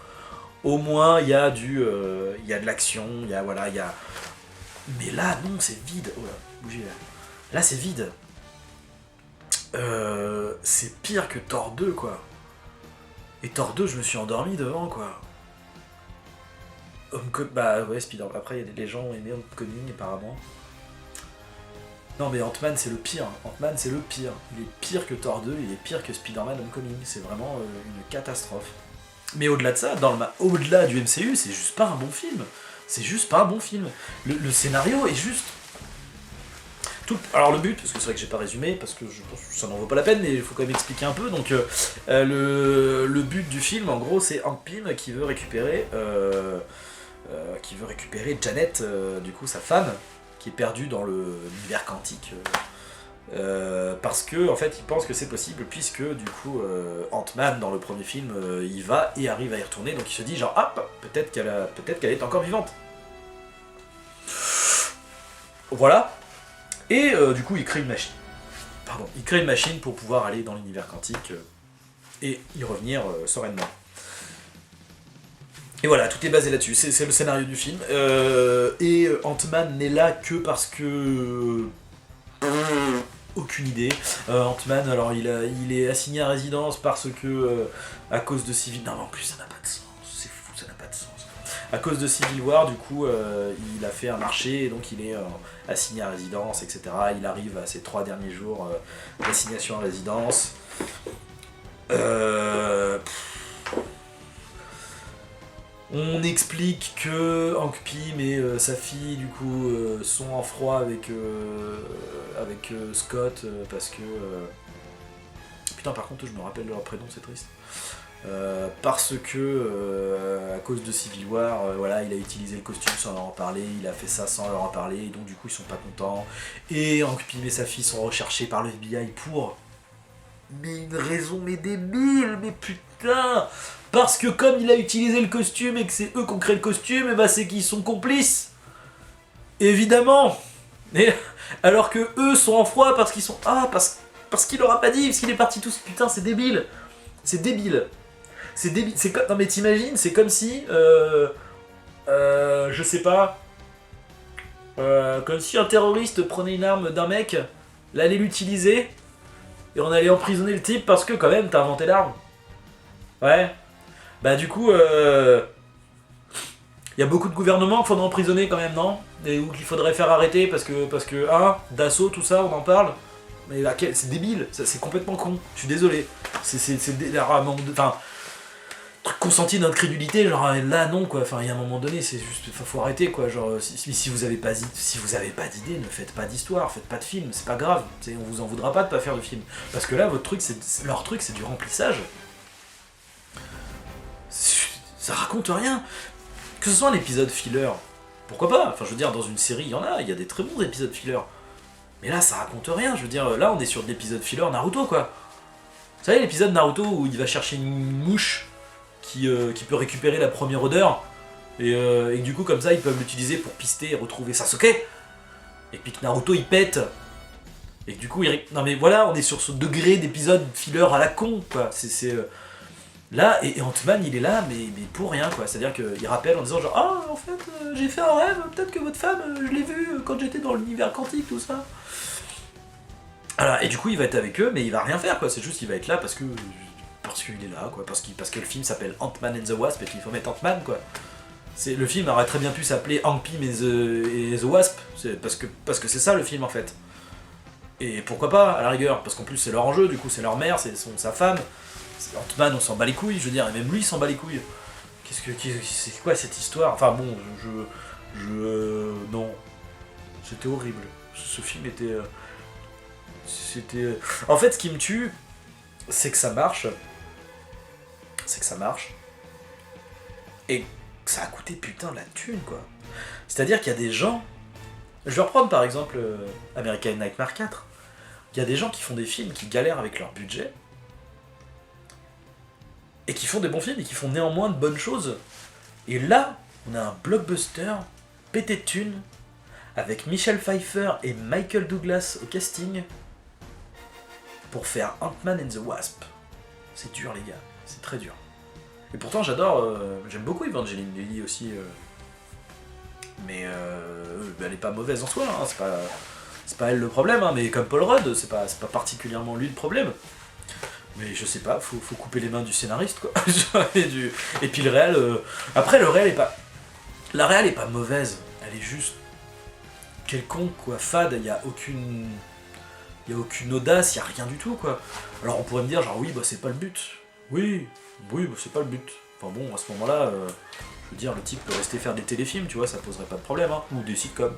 au moins, il y a de l'action, il y a... Mais là, non, c'est vide. Oh là, bougez là. Là, c'est vide. C'est pire que Thor 2, quoi. Et Thor 2, je me suis endormi devant, quoi. Bah ouais, Spider-Man. Après, les gens ont aimé Homecoming, apparemment. Non, mais Ant-Man, c'est le pire. Ant-Man, c'est le pire. Il est pire que Thor 2, il est pire que Spider-Man Homecoming. C'est vraiment une catastrophe. Mais au-delà de ça, au-delà du MCU, c'est juste pas un bon film. C'est juste pas un bon film. Le scénario est juste... Alors le but, parce que c'est vrai que j'ai pas résumé, parce que je pense que ça n'en vaut pas la peine, mais il faut quand même expliquer un peu. Donc le but du film, en gros, c'est Hank Pym qui veut récupérer Janet, du coup sa femme, qui est perdue dans l'univers quantique. Parce que en fait il pense que c'est possible, puisque du coup Ant-Man dans le premier film il va et arrive à y retourner, donc il se dit genre ah peut-être qu'elle est encore vivante. Voilà. Et du coup il crée une machine. Il crée une machine pour pouvoir aller dans l'univers quantique et y revenir sereinement. Et voilà, tout est basé là-dessus, c'est le scénario du film. Et Ant-Man n'est là que parce que... aucune idée. Ant-Man, alors il est assigné à résidence parce que, à cause de Civil... Non, mais en plus ça n'a pas de sens, c'est fou, ça n'a pas de sens. À cause de Civil War, du coup, il a fait un marché, et donc il est assigné à résidence, etc. Il arrive à ses 3 derniers jours d'assignation à résidence. On explique que Hank Pym et sa fille du coup sont en froid avec Scott parce que putain par contre je me rappelle leur prénom, c'est triste. Parce que à cause de Civil War, voilà, il a utilisé le costume sans leur en parler, il a fait ça sans leur en parler, et donc du coup ils sont pas contents. Et Hank Pym et sa fille sont recherchés par le FBI pour une raison mais débile, mais putain. Parce que comme il a utilisé le costume et que c'est eux qui ont créé le costume, et bah c'est qu'ils sont complices. Évidemment. Et alors que eux sont en froid parce qu'ils sont... parce qu'il leur a pas dit, parce qu'il est parti tous... Putain, c'est débile. C'est débile. C'est débile. C'est comme... Non mais t'imagines, c'est comme si... je sais pas... comme si un terroriste prenait une arme d'un mec, l'allait l'utiliser, et on allait emprisonner le type parce que quand même t'as inventé l'arme. Ouais. Bah du coup, y a beaucoup de gouvernements qu'il faudrait emprisonner quand même, non? Et ou qu'il faudrait faire arrêter parce que d'assaut, tout ça, on en parle. Mais c'est débile, c'est complètement con. Je suis désolé. Enfin, truc consenti d'incrédulité, genre là non quoi. Enfin, il y a un moment donné, c'est juste, faut arrêter quoi. Genre si vous avez pas d'idée, ne faites pas d'histoire, faites pas de film, c'est pas grave. On vous en voudra pas de pas faire de film. Parce que là, leur truc, c'est du remplissage. Ça raconte rien. Que ce soit un épisode filler, pourquoi pas? Enfin, je veux dire, dans une série, il y a des très bons épisodes filler. Mais là, ça raconte rien. Je veux dire, là, on est sur de l'épisode filler Naruto, quoi. Vous savez, l'épisode Naruto où il va chercher une mouche qui peut récupérer la première odeur, et que du coup, comme ça, ils peuvent l'utiliser pour pister et retrouver Sasuke. Et puis que Naruto, il pète. Et que du coup, non mais voilà, on est sur ce degré d'épisode filler à la con, quoi. Là, et Ant-Man il est là, mais pour rien quoi. C'est-à-dire qu'il rappelle en disant genre ah en fait j'ai fait un rêve, peut-être que votre femme, je l'ai vue quand j'étais dans l'univers quantique, tout ça. Voilà, et du coup il va être avec eux, mais il va rien faire quoi. C'est juste qu'il va être là parce qu'il est là quoi, parce que le film s'appelle Ant-Man and the Wasp et qu'il faut mettre Ant-Man quoi. Le film aurait très bien pu s'appeler Hank Pym et the Wasp, parce que c'est ça le film en fait. Et pourquoi pas à la rigueur, parce qu'en plus c'est leur enjeu, du coup c'est leur mère, c'est sa femme. Ant-Man on s'en bat les couilles, je veux dire, et même lui il s'en bat les couilles. C'est quoi cette histoire? Enfin bon, non. C'était horrible. Ce film était... En fait ce qui me tue, c'est que ça marche. Et que ça a coûté putain de la thune quoi. C'est-à-dire qu'il y a des gens... Je vais reprendre par exemple American Nightmare 4. Il y a des gens qui font des films qui galèrent avec leur budget, et qui font des bons films, et qui font néanmoins de bonnes choses. Et là, on a un blockbuster pété de thunes, avec Michelle Pfeiffer et Michael Douglas au casting, pour faire Ant-Man and the Wasp. C'est dur les gars, c'est très dur. Et pourtant j'aime beaucoup Evangeline Lilly aussi, mais elle est pas mauvaise en soi, hein, c'est pas elle le problème, hein, mais comme Paul Rudd, c'est pas particulièrement lui le problème. Mais je sais pas, faut couper les mains du scénariste quoi. Et puis le réel, après le réel est pas... La réel est pas mauvaise, elle est juste quelconque quoi, fade, il y a aucune audace, il y a rien du tout quoi. Alors on pourrait me dire genre oui bah c'est pas le but. Oui bah c'est pas le but. Enfin bon à ce moment-là, je veux dire le type peut rester faire des téléfilms, tu vois, ça poserait pas de problème, hein. Ou des sitcoms.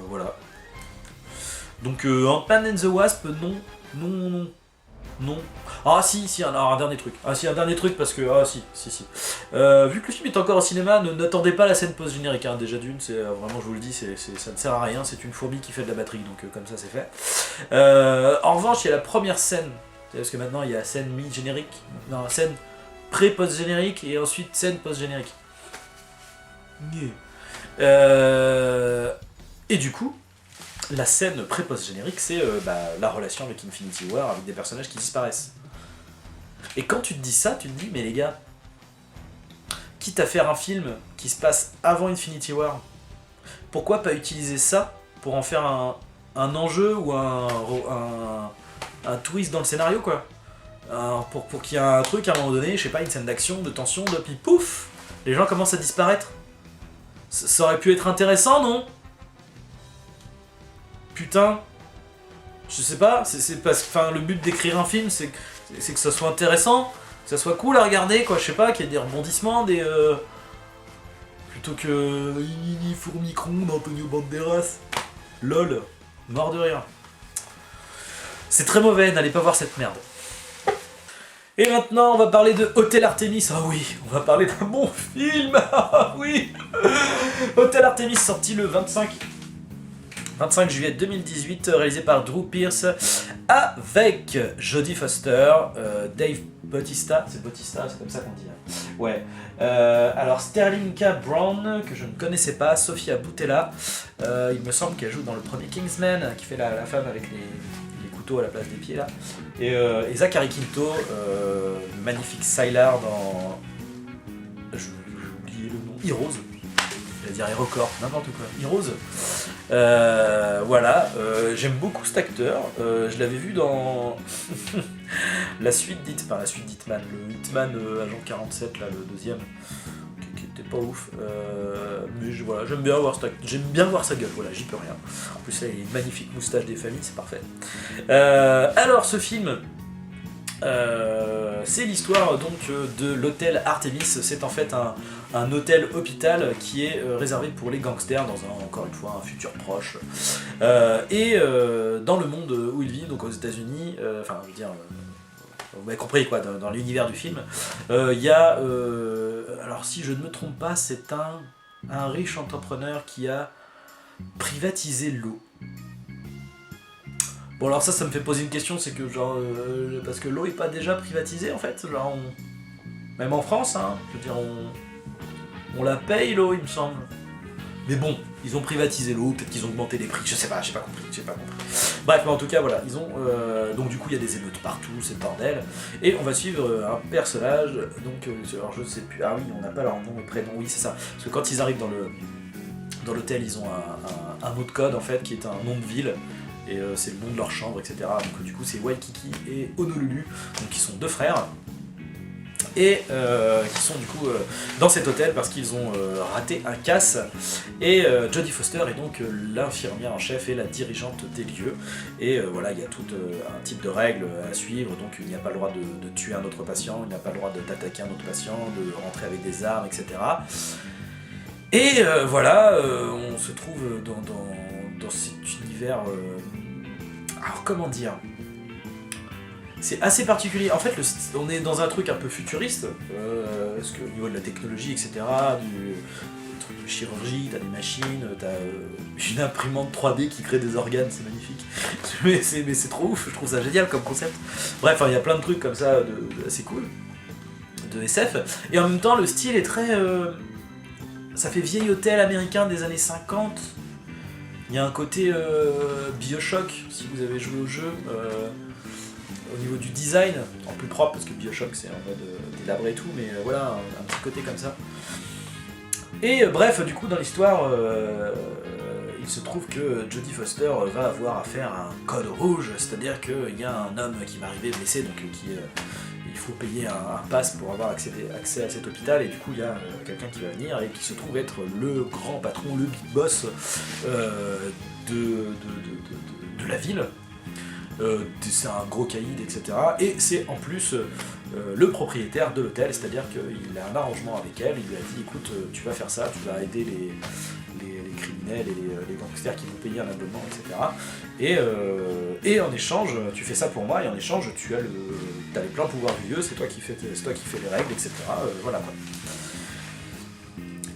Voilà. Donc Ant-Man and the Wasp, non. Ah si, alors, un dernier truc. Ah si, un dernier truc parce que... Ah si. Vu que le film est encore au cinéma, n'attendez pas la scène post-générique. Hein. Déjà d'une, c'est vraiment, je vous le dis, ça ne sert à rien. C'est une fourmi qui fait de la batterie, donc comme ça c'est fait. En revanche, il y a la première scène. Parce que maintenant, il y a scène mi-générique. Non, scène pré-post-générique et ensuite scène post-générique. Et du coup... La scène pré-post-générique, c'est la relation avec Infinity War, avec des personnages qui disparaissent. Et quand tu te dis ça, tu te dis, mais les gars, quitte à faire un film qui se passe avant Infinity War, pourquoi pas utiliser ça pour en faire un enjeu ou un twist dans le scénario, quoi. Pour qu'il y ait un truc à un moment donné, je sais pas, une scène d'action, de tension, de puis pouf, les gens commencent à disparaître. Ça aurait pu être intéressant, non ? Putain, je sais pas, c'est parce que le but d'écrire un film, c'est que ça soit intéressant, que ça soit cool à regarder, quoi, je sais pas, qu'il y ait des rebondissements, plutôt que Fourmicron d'Antonio Banderas. LOL, mort de rire. C'est très mauvais, n'allez pas voir cette merde. Et maintenant, on va parler de Hôtel Artemis. Ah oui, on va parler d'un bon film. Ah oui. Hôtel Artemis, sorti le 25 juillet 2018, réalisé par Drew Pearce, avec Jodie Foster, Dave Bautista, c'est Bautista, c'est comme ça qu'on dit. Hein. Ouais. Alors Sterling K. Brown, que je ne connaissais pas, Sofia Boutella, il me semble qu'elle joue dans le premier Kingsman, qui fait la femme avec les couteaux à la place des pieds là, et Zachary Quinto, magnifique Sylar dans... J'ai oublié le nom, Heroes. Je vais dire Hérocorp, n'importe quoi. Heroes. Voilà, j'aime beaucoup cet acteur. Je l'avais vu dans la suite d'Hitman, le Hitman Agent 47, là, le deuxième, qui était pas ouf. Mais voilà, j'aime bien voir sa gueule, voilà, j'y peux rien. En plus, là, il a une magnifique moustache des familles, c'est parfait. Alors, ce film. C'est l'histoire donc de l'hôtel Artemis. C'est en fait un hôtel hôpital qui est réservé pour les gangsters dans encore une fois un futur proche. Dans le monde où il vit, donc aux États-Unis, enfin je veux dire, vous m'avez compris quoi, dans l'univers du film, il y a, alors si je ne me trompe pas, c'est un riche entrepreneur qui a privatisé l'eau. Bon alors ça me fait poser une question, c'est que genre parce que l'eau est pas déjà privatisée en fait, genre même en France, hein, je veux dire on la paye l'eau il me semble. Mais bon, ils ont privatisé l'eau, peut-être qu'ils ont augmenté les prix, je sais pas, j'ai pas compris. Bref, mais en tout cas voilà, ils ont donc du coup il y a des émeutes partout, c'est le bordel, et on va suivre un personnage, donc alors je sais plus, ah oui on n'a pas leur nom et prénom, oui c'est ça, parce que quand ils arrivent dans l'hôtel ils ont un mot de code en fait qui est un nom de ville. Et c'est le nom de leur chambre, etc. Donc du coup c'est Waikiki et Honolulu, donc ils sont deux frères, et qui sont du coup dans cet hôtel parce qu'ils ont raté un casse, et Jodie Foster est donc l'infirmière en chef et la dirigeante des lieux, et voilà, il y a tout un type de règles à suivre, donc il n'y a pas le droit de tuer un autre patient, il n'y a pas le droit d'attaquer un autre patient, de rentrer avec des armes, etc. Et voilà, on se trouve dans cet univers... alors comment dire, c'est assez particulier. En fait, on est dans un truc un peu futuriste, parce qu'au niveau de la technologie, etc., du truc de chirurgie, t'as des machines, t'as une imprimante 3D qui crée des organes, c'est magnifique. Mais c'est trop ouf, je trouve ça génial comme concept. Bref, il y a plein de trucs comme ça, assez cool, de SF. Et en même temps, le style est très... ça fait vieil hôtel américain des années 50. Il y a un côté Bioshock, si vous avez joué au jeu, au niveau du design, en plus propre, parce que Bioshock c'est en mode délabré et tout, mais voilà, un petit côté comme ça. Et bref, du coup, dans l'histoire, il se trouve que Jodie Foster va avoir affaire à un code rouge, c'est-à-dire qu'il y a un homme qui va arriver blessé, donc il faut payer un pass pour avoir accès à cet hôpital, et du coup il y a quelqu'un qui va venir et qui se trouve être le grand patron, le big boss de la ville. C'est un gros caïd, etc. Et c'est en plus le propriétaire de l'hôtel, c'est-à-dire qu'il a un arrangement avec elle, il lui a dit écoute, tu vas faire ça, tu vas aider les criminels et les gangsters qui vont payer un abonnement, etc. Et en échange, tu fais ça pour moi, et en échange, t'as les pleins pouvoirs du lieu, c'est toi qui fais les règles, etc. Voilà quoi.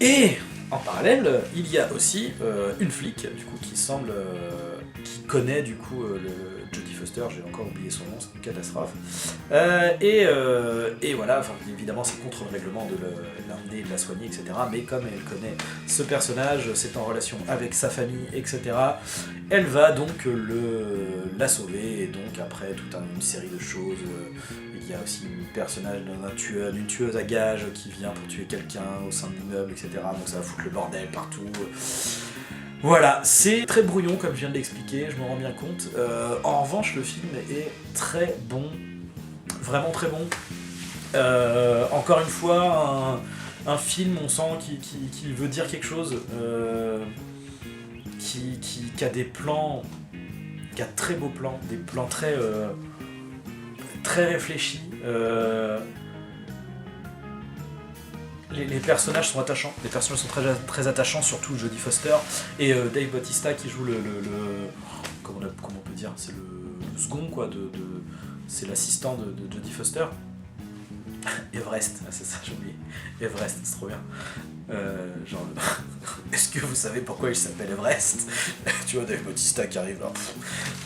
Et en parallèle, il y a aussi une flic, du coup, qui connaît du coup le Jodie Foster, j'ai encore oublié son nom, c'est une catastrophe. Et voilà, enfin, évidemment c'est contre le règlement de l'emmener, de la soigner, etc. Mais comme elle connaît ce personnage, c'est en relation avec sa famille, etc. Elle va donc la sauver, et donc après toute une série de choses. Il y a aussi un personnage d'une tueuse à gages qui vient pour tuer quelqu'un au sein de l'immeuble, etc. Donc ça va foutre le bordel partout. Voilà, c'est très brouillon comme je viens de l'expliquer, je m'en rends bien compte. En revanche, le film est très bon, vraiment très bon. Encore une fois, un film, on sent, qui veut dire quelque chose, qui a des plans, qui a de très beaux plans, des plans très réfléchis. Les personnages sont attachants, les personnages sont très, très attachants, surtout Jodie Foster et Dave Bautista qui joue comment on peut dire, c'est le second quoi, c'est l'assistant de Jodie Foster. Everest, c'est ça, j'ai oublié. Everest, c'est trop bien. Genre, est-ce que vous savez pourquoi il s'appelle Everest? Tu vois Dave Bautista qui arrive là.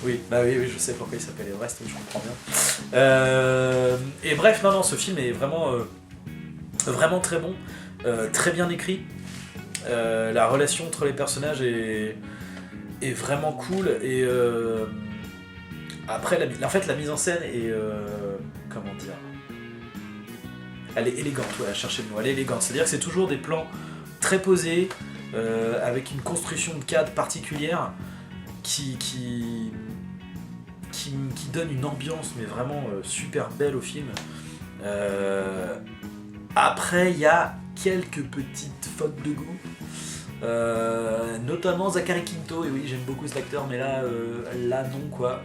Oui, je sais pourquoi il s'appelle Everest, oui, je comprends bien. Et bref, non, ce film est vraiment très bon, très bien écrit. La relation entre les personnages est vraiment cool. Et après, en fait, la mise en scène est comment dire, elle est élégante, ouais, cherchez le mot, elle est élégante. C'est-à-dire que c'est toujours des plans très posés, avec une construction de cadre particulière qui donne une ambiance mais vraiment super belle au film. Après, il y a quelques petites fautes de goût, notamment Zachary Quinto, et oui, j'aime beaucoup cet acteur, mais là non, quoi.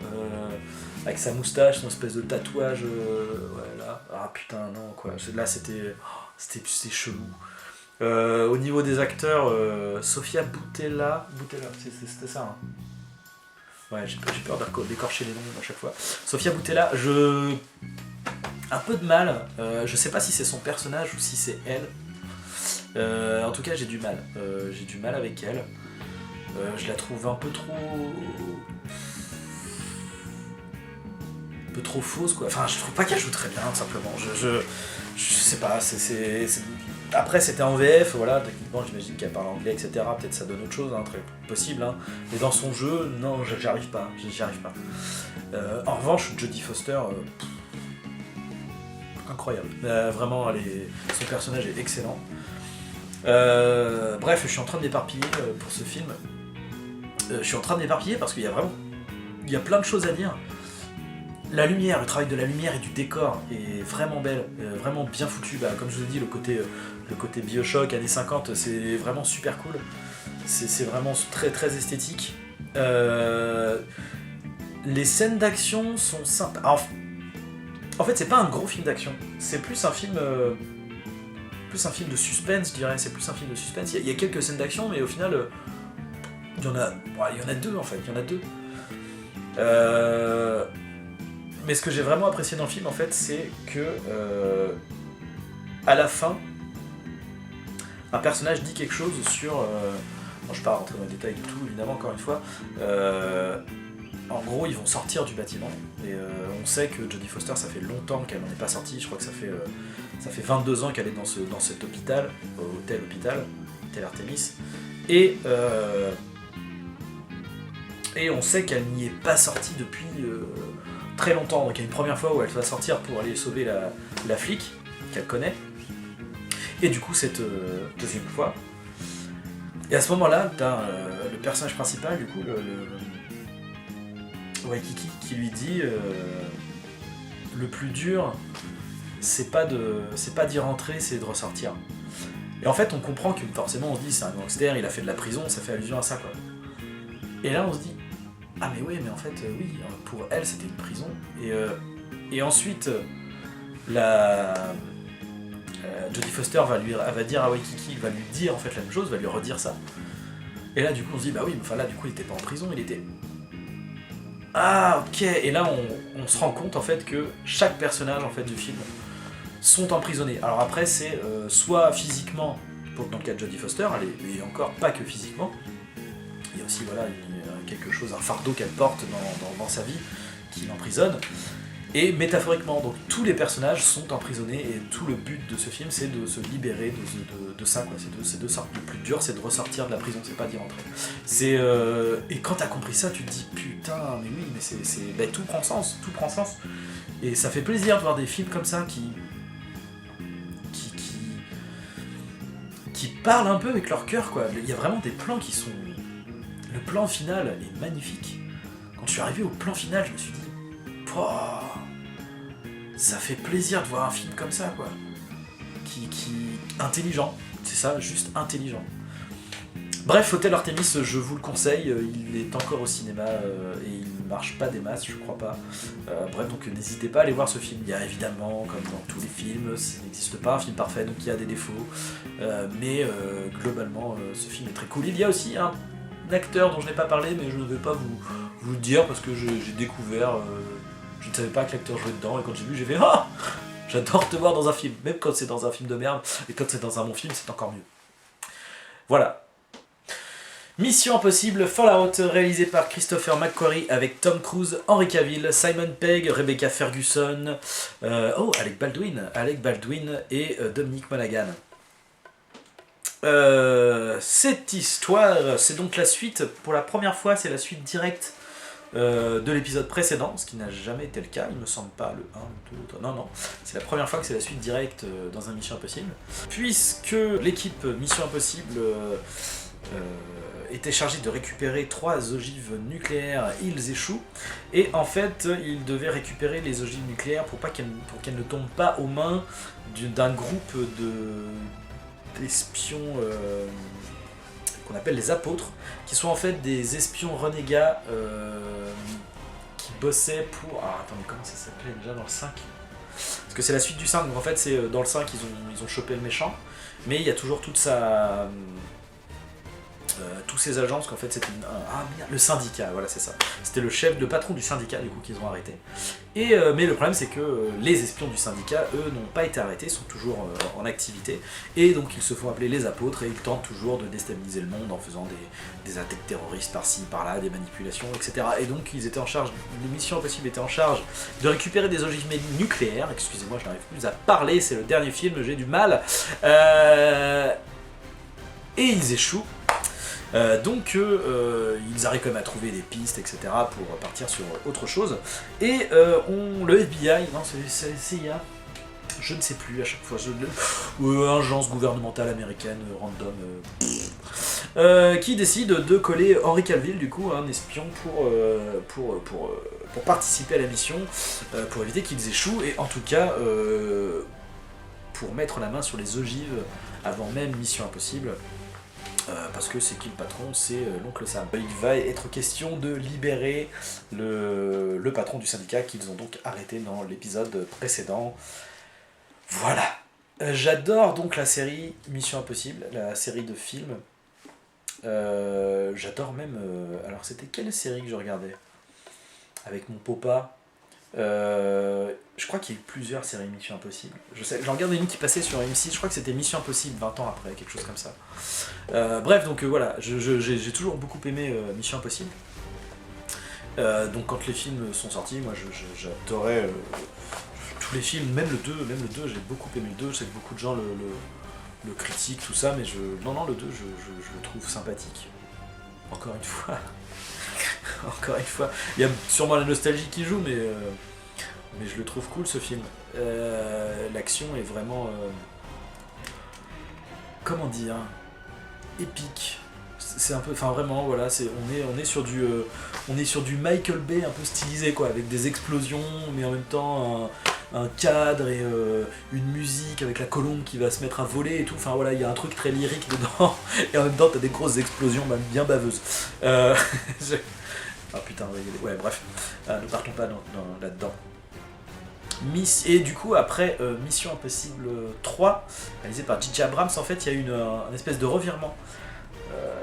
Avec sa moustache, son espèce de tatouage, ouais, là, ah putain, non, quoi. Là, c'était chelou. Au niveau des acteurs, Sofia Boutella, c'était ça, hein. Ouais, j'ai peur d'écorcher les noms à chaque fois. Sofia Boutella, un peu de mal, je sais pas si c'est son personnage ou si c'est elle. En tout cas, j'ai du mal avec elle. Je la trouve un peu trop fausse, quoi. Enfin, je trouve pas qu'elle joue très bien, simplement. Je sais pas, après c'était en VF, voilà, techniquement j'imagine qu'elle parle anglais, etc. Peut-être ça donne autre chose, hein, très possible, hein. Mais dans son jeu, non, j'y arrive pas. En revanche, Jodie Foster, incroyable. Vraiment, son personnage est excellent. Bref, je suis en train de m'éparpiller pour ce film. Je suis en train de m'éparpiller parce qu'il y a plein de choses à dire. La lumière, le travail de la lumière et du décor est vraiment belle, vraiment bien foutu. Comme je vous ai dit, le côté Bioshock, années 50, c'est vraiment super cool. C'est vraiment très très esthétique. Les scènes d'action sont simples. En fait, c'est pas un gros film d'action, c'est plus un film de suspense, je dirais. C'est plus un film de suspense. Il y a quelques scènes d'action, mais au final, il y en a deux en fait. Mais ce que j'ai vraiment apprécié dans le film, en fait, c'est que à la fin, un personnage dit quelque chose sur. Bon, je ne vais pas rentrer dans les détails de tout, évidemment, encore une fois. En gros, ils vont sortir du bâtiment, et on sait que Jodie Foster, ça fait longtemps qu'elle n'en est pas sortie. Je crois que ça fait 22 ans qu'elle est dans cet hôpital, hôtel Artemis, et on sait qu'elle n'y est pas sortie depuis très longtemps. Donc il y a une première fois où elle va sortir pour aller sauver la flic qu'elle connaît, et du coup cette deuxième fois. Et à ce moment-là, t'as le personnage principal, du coup, Waikiki, qui lui dit le plus dur, c'est pas d'y rentrer, c'est de ressortir. Et en fait, on comprend que forcément, on se dit c'est un gangster, il a fait de la prison, ça fait allusion à ça, quoi. Et là, on se dit ah mais oui, mais en fait, oui, pour elle, c'était une prison. Et ensuite, Jodie Foster va dire à Waikiki, va lui dire en fait la même chose, va lui redire ça. Et là du coup on se dit bah oui, mais enfin là du coup il était pas en prison, il était... Ah ok, et là on se rend compte en fait que chaque personnage en fait du film sont emprisonnés. Alors après c'est soit physiquement, dans le cas de Jodie Foster, mais encore pas que physiquement, il y a aussi voilà, quelque chose, un fardeau qu'elle porte dans sa vie qui l'emprisonne, et métaphoriquement, donc tous les personnages sont emprisonnés, et tout le but de ce film c'est de se libérer de ça, quoi. C'est de sortir. Le plus dur c'est de ressortir de la prison, c'est pas d'y rentrer. Et quand t'as compris ça, tu te dis putain, mais oui, mais bah, tout prend sens, et ça fait plaisir de voir des films comme ça qui parlent un peu avec leur cœur, quoi. Il y a vraiment des plans qui sont... Le plan final est magnifique. Quand je suis arrivé au plan final, je me suis dit... Pouah, ça fait plaisir de voir un film comme ça, quoi. Qui... Intelligent. C'est ça, juste intelligent. Bref, Hotel Artemis, je vous le conseille. Il est encore au cinéma et il ne marche pas des masses, je crois pas. Bref, donc n'hésitez pas à aller voir ce film. Il y a évidemment, comme dans tous les films, ça n'existe pas un film parfait, donc il y a des défauts. Mais globalement, ce film est très cool. Il y a aussi un acteur dont je n'ai pas parlé, mais je ne vais pas vous le dire parce que j'ai découvert. Je ne savais pas que l'acteur jouait dedans, et quand j'ai vu, j'ai fait ah, j'adore te voir dans un film, même quand c'est dans un film de merde, et quand c'est dans un bon film, c'est encore mieux. Voilà. Mission Impossible Fallout, réalisé par Christopher McQuarrie avec Tom Cruise, Henry Cavill, Simon Pegg, Rebecca Ferguson, Alec Baldwin et Dominic Monaghan. Cette histoire, c'est donc la suite, pour la première fois, c'est la suite directe de l'épisode précédent, ce qui n'a jamais été le cas, il me semble pas, le 1, 2, 3, non, c'est la première fois que c'est la suite directe dans un Mission Impossible, puisque l'équipe Mission Impossible était chargé de récupérer 3 ogives nucléaires, ils échouent, et en fait ils devaient récupérer les ogives nucléaires pour qu'elles ne tombent pas aux mains d'un groupe d'espions qu'on appelle les apôtres, qui sont en fait des espions renégats qui bossaient pour... Ah attendez, comment ça s'appelait déjà dans le 5 ? Parce que c'est la suite du 5, donc en fait c'est dans le 5 ils ont chopé le méchant, mais il y a toujours toute sa... tous ces agents, parce qu'en fait c'était le syndicat, voilà c'est ça. C'était le patron du syndicat du coup qu'ils ont arrêté. Mais le problème c'est que les espions du syndicat, eux, n'ont pas été arrêtés, sont toujours en activité, et donc ils se font appeler les apôtres, et ils tentent toujours de déstabiliser le monde en faisant des attaques terroristes par-ci, par-là, des manipulations, etc. Et donc ils étaient en charge, les missions impossibles étaient en charge de récupérer des ogives nucléaires, excusez-moi je n'arrive plus à parler, c'est le dernier film, j'ai du mal, et ils échouent. Donc ils arrivent quand même à trouver des pistes, etc. pour partir sur autre chose. Et le FBI, non c'est la CIA, je ne sais plus à chaque fois, agence gouvernementale américaine random, qui décide de coller Henry Cavill, du coup, un espion pour participer à la mission, pour éviter qu'ils échouent, et en tout cas pour mettre la main sur les ogives avant même Mission Impossible. Parce que c'est qui le patron? C'est l'oncle Sam. Il va être question de libérer le patron du syndicat qu'ils ont donc arrêté dans l'épisode précédent. Voilà. J'adore donc la série Mission Impossible, la série de films. J'adore même... alors c'était quelle série que je regardais avec mon papa? Je crois qu'il y a eu plusieurs séries Mission Impossible. J'en regardais une qui passait sur M6, je crois que c'était Mission Impossible 20 ans après, quelque chose comme ça. Bref, donc voilà, j'ai toujours beaucoup aimé Mission Impossible. Donc quand les films sont sortis, moi j'adorais tous les films, même le 2, j'ai beaucoup aimé le 2, je sais que beaucoup de gens le critiquent, tout ça, mais non, le 2, je le trouve sympathique. Encore une fois. Encore une fois, il y a sûrement la nostalgie qui joue, mais je le trouve cool ce film. L'action est vraiment, comment dire, épique. C'est un peu, enfin vraiment, voilà, on est sur du Michael Bay un peu stylisé, quoi, avec des explosions, mais en même temps un cadre et une musique avec la colombe qui va se mettre à voler et tout. Enfin voilà, il y a un truc très lyrique dedans, et en même temps t'as des grosses explosions, même bien baveuses. Ah putain, ouais, bref, ne partons pas là-dedans. Et du coup, après Mission Impossible 3, réalisé par J.J. Abrams, en fait, il y a eu une espèce de revirement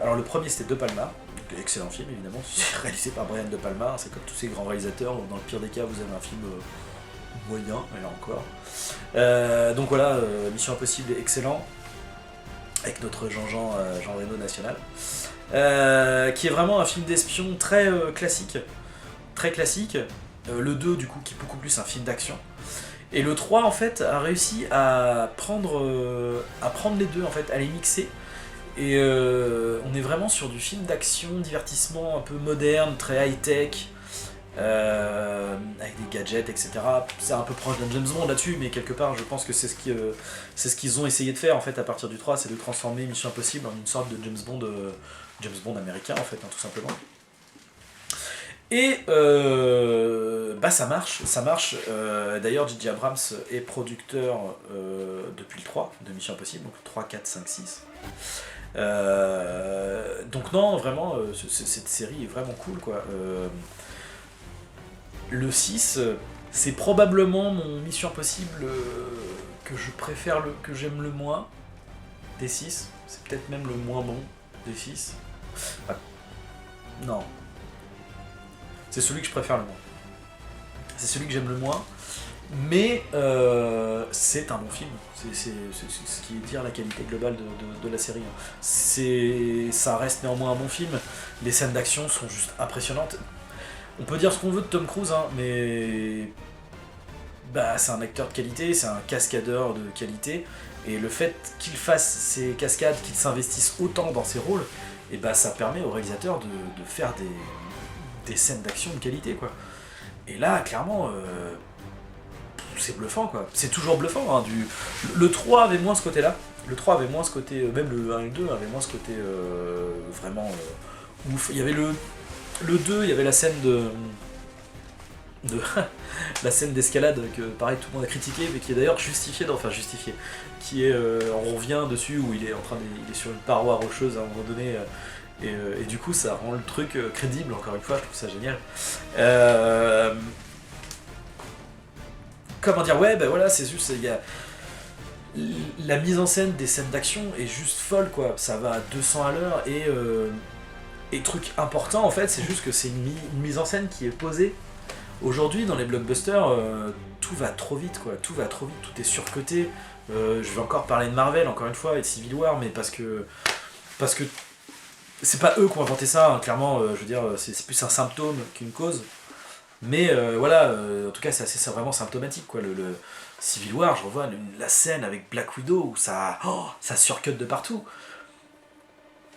Alors le premier c'était De Palma, donc, excellent film évidemment, réalisé par Brian De Palma, c'est comme tous ces grands réalisateurs, dans le pire des cas vous avez un film moyen, et là encore. Donc voilà, Mission Impossible est excellent, avec notre Jean Reno national, qui est vraiment un film d'espion très classique, très classique. Le 2 du coup qui est beaucoup plus un film d'action. Et le 3 en fait a réussi à prendre les deux en fait, à les mixer. Et on est vraiment sur du film d'action, divertissement un peu moderne, très high-tech, avec des gadgets, etc. C'est un peu proche d'un James Bond là-dessus, mais quelque part je pense que c'est ce qu'ils ont essayé de faire en fait à partir du 3, c'est de transformer Mission Impossible en une sorte de James Bond américain en fait, hein, tout simplement. Et bah ça marche. D'ailleurs, J.J. Abrams est producteur depuis le 3 de Mission Impossible, donc 3, 4, 5, 6. Donc non, vraiment, cette série est vraiment cool, quoi. Le 6, c'est probablement mon Mission Impossible que je préfère, que j'aime le moins des 6. C'est peut-être même le moins bon des 6. Ah, non. C'est celui que je préfère le moins. C'est celui que j'aime le moins. Mais c'est un bon film. C'est ce qui est dire la qualité globale de la série. Ça reste néanmoins un bon film. Les scènes d'action sont juste impressionnantes. On peut dire ce qu'on veut de Tom Cruise, hein, mais bah, c'est un acteur de qualité, c'est un cascadeur de qualité. Et le fait qu'il fasse ces cascades, qu'il s'investisse autant dans ses rôles, et bah, ça permet au réalisateur de faire des scènes d'action de qualité, quoi. Et là, clairement, c'est bluffant, quoi. C'est toujours bluffant, hein, le 3 avait moins ce côté-là. Le 3 avait moins ce côté, même le 1 et le 2 avaient moins ce côté vraiment ouf. Il y avait le 2, il y avait la scène la scène d'escalade que pareil tout le monde a critiqué, mais qui est d'ailleurs justifiée, qui est, on revient dessus où il est sur une paroi rocheuse à un moment donné. Et du coup ça rend le truc crédible, encore une fois, je trouve ça génial. Comment dire, ouais, ben voilà, c'est juste, il y a la mise en scène des scènes d'action est juste folle, quoi. Ça va à 200 à l'heure et truc important en fait, c'est juste que c'est une mise en scène qui est posée. Aujourd'hui dans les blockbusters, tout va trop vite, quoi. Tout va trop vite, tout est surcoté. Je vais encore parler de Marvel encore une fois et de Civil War, mais parce que c'est pas eux qui ont inventé ça, hein, clairement, je veux dire, c'est plus un symptôme qu'une cause. Mais voilà, en tout cas, c'est vraiment symptomatique, quoi. Le Civil War, je revois la scène avec Black Widow où ça surcut de partout.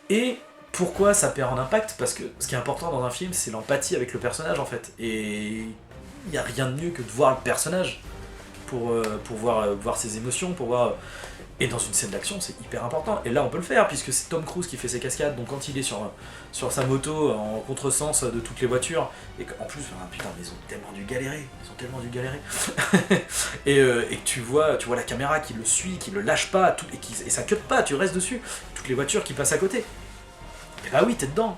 Et pourquoi ça perd en impact? Parce que ce qui est important dans un film, c'est l'empathie avec le personnage, en fait. Et il n'y a rien de mieux que de voir le personnage pour voir ses émotions, pour voir... Et dans une scène d'action, c'est hyper important. Et là, on peut le faire, puisque c'est Tom Cruise qui fait ses cascades. Donc quand il est sur sa moto, en contresens de toutes les voitures, et qu'en plus, putain, mais ils ont tellement dû galérer. Et tu vois la caméra qui le suit, qui le lâche pas, et ça cut pas, tu restes dessus. Toutes les voitures qui passent à côté. Et bah oui, t'es dedans,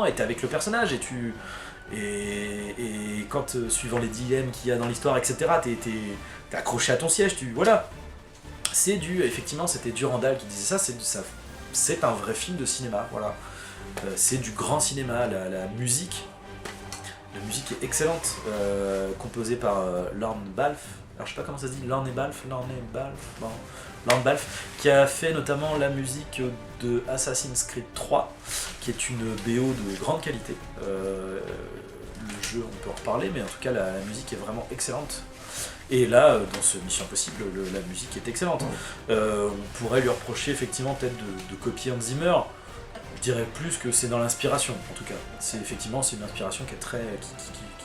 et t'es avec le personnage, et quand, suivant les dilemmes qu'il y a dans l'histoire, etc., t'es accroché à ton siège, voilà. Effectivement, c'était Durandal qui disait ça, c'est un vrai film de cinéma, voilà. C'est du grand cinéma, la musique est excellente, composée par Lorne Balfe, alors je sais pas comment ça se dit, Lorne Balfe, qui a fait notamment la musique de Assassin's Creed 3, qui est une BO de grande qualité. Le jeu, on peut en reparler, mais en tout cas, la musique est vraiment excellente. Et là, dans ce Mission Impossible, la musique est excellente. On pourrait lui reprocher effectivement peut-être de copier Hans Zimmer. Je dirais plus que c'est dans l'inspiration, en tout cas. C'est une inspiration qui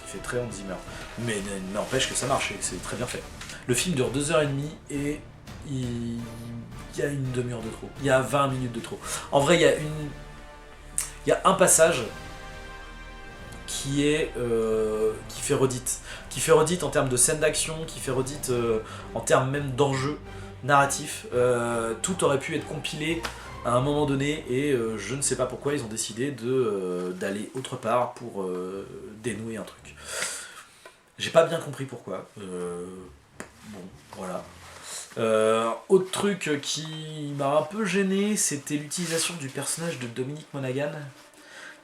fait très Hans Zimmer. Mais n'empêche que ça marche et c'est très bien fait. Le film dure 2h30 et il y a une demi-heure de trop. Il y a 20 minutes de trop. En vrai, il y a un passage qui fait redite. Qui fait redite en termes de scène d'action, qui fait redite en termes même d'enjeu narratif. Tout aurait pu être compilé à un moment donné et je ne sais pas pourquoi ils ont décidé d'aller autre part pour dénouer un truc. J'ai pas bien compris pourquoi. Bon, voilà. Autre truc qui m'a un peu gêné, c'était l'utilisation du personnage de Dominique Monaghan,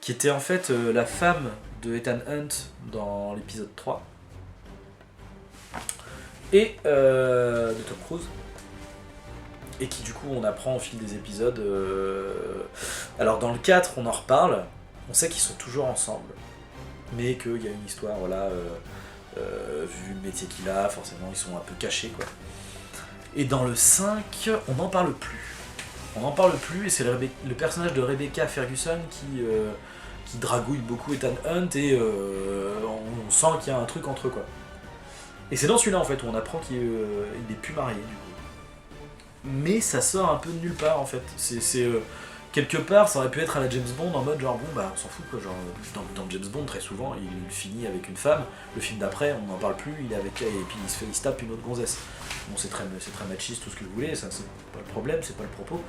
qui était en fait la femme de Ethan Hunt dans l'épisode 3, et de Tom Cruise, et qui du coup on apprend au fil des épisodes... Alors dans le 4 on en reparle, on sait qu'ils sont toujours ensemble, mais qu'il y a une histoire, voilà, vu le métier qu'il a, forcément ils sont un peu cachés quoi. Et dans le 5, on n'en parle plus. On n'en parle plus, et c'est le personnage de Rebecca Ferguson qui dragouille beaucoup Ethan Hunt, et on sent qu'il y a un truc entre eux, quoi. Et c'est dans celui-là, en fait, où on apprend qu'il n'est plus marié, du coup. Mais ça sort un peu de nulle part, en fait. Quelque part, ça aurait pu être à la James Bond, en mode genre, bon, bah, on s'en fout, quoi. Genre, dans James Bond, très souvent, il finit avec une femme. Le film d'après, on n'en parle plus, il est avec elle, et puis il se tape une autre gonzesse. Bon, c'est très machiste, tout ce que vous voulez, ça c'est pas le problème, c'est pas le propos.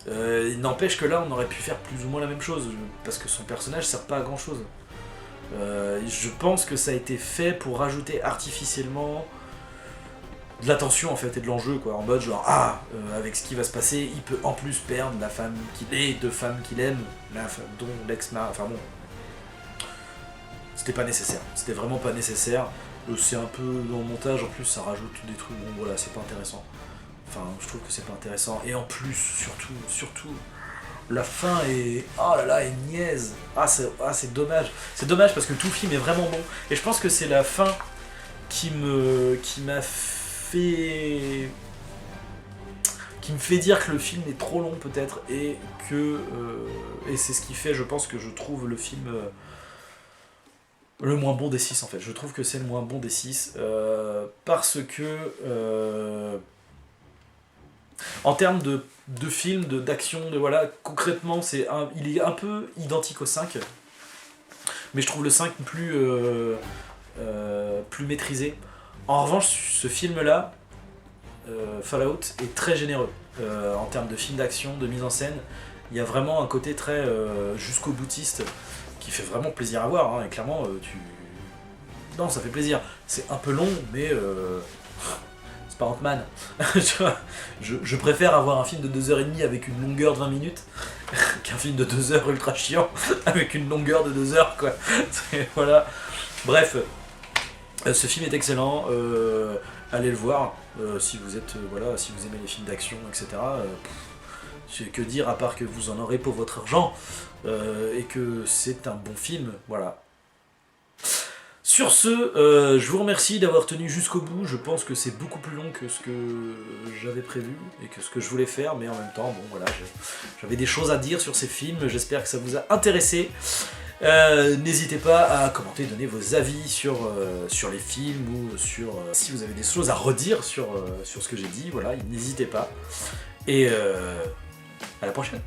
Il n'empêche que là, on aurait pu faire plus ou moins la même chose, parce que son personnage sert pas à grand chose. Je pense que ça a été fait pour rajouter artificiellement de l'attention en fait et de l'enjeu, quoi, en mode genre avec ce qui va se passer, il peut en plus perdre la femme qu'il est, deux femmes qu'il aime, la femme dont l'ex-mari, enfin bon. C'était pas nécessaire, c'était vraiment pas nécessaire. C'est un peu dans le montage, en plus ça rajoute des trucs, bon voilà, c'est pas intéressant. Enfin, je trouve que c'est pas intéressant. Et en plus, surtout, la fin est... Oh là là, est niaise. C'est dommage. C'est dommage parce que tout le film est vraiment bon. Et je pense que c'est la fin qui m'a fait... qui me fait dire que le film est trop long peut-être, et que... et c'est ce qui fait, je pense, que je trouve le film... le moins bon des 6 en fait, je trouve que c'est le moins bon des 6, parce que en termes de film, d'action, voilà, concrètement il est un peu identique au 5, mais je trouve le 5 plus maîtrisé. En revanche, ce film là, Fallout, est très généreux en termes de film d'action, de mise en scène. Il y a vraiment un côté très jusqu'au boutiste qui fait vraiment plaisir à voir, hein, et clairement, non, ça fait plaisir. C'est un peu long, mais c'est pas Ant-Man. je préfère avoir un film de 2h30 avec une longueur de 20 minutes qu'un film de 2 heures ultra chiant avec une longueur de 2 heures, quoi. Voilà. Bref, ce film est excellent. Allez le voir si vous êtes, voilà, si vous aimez les films d'action, etc. Que dire à part que vous en aurez pour votre argent, et que c'est un bon film, voilà. Sur ce, je vous remercie d'avoir tenu jusqu'au bout. Je pense que c'est beaucoup plus long que ce que j'avais prévu et que ce que je voulais faire, mais en même temps, bon voilà, j'avais des choses à dire sur ces films. J'espère que ça vous a intéressé. N'hésitez pas à commenter, donner vos avis sur les films, ou sur si vous avez des choses à redire sur ce que j'ai dit, voilà, n'hésitez pas. Et à la prochaine.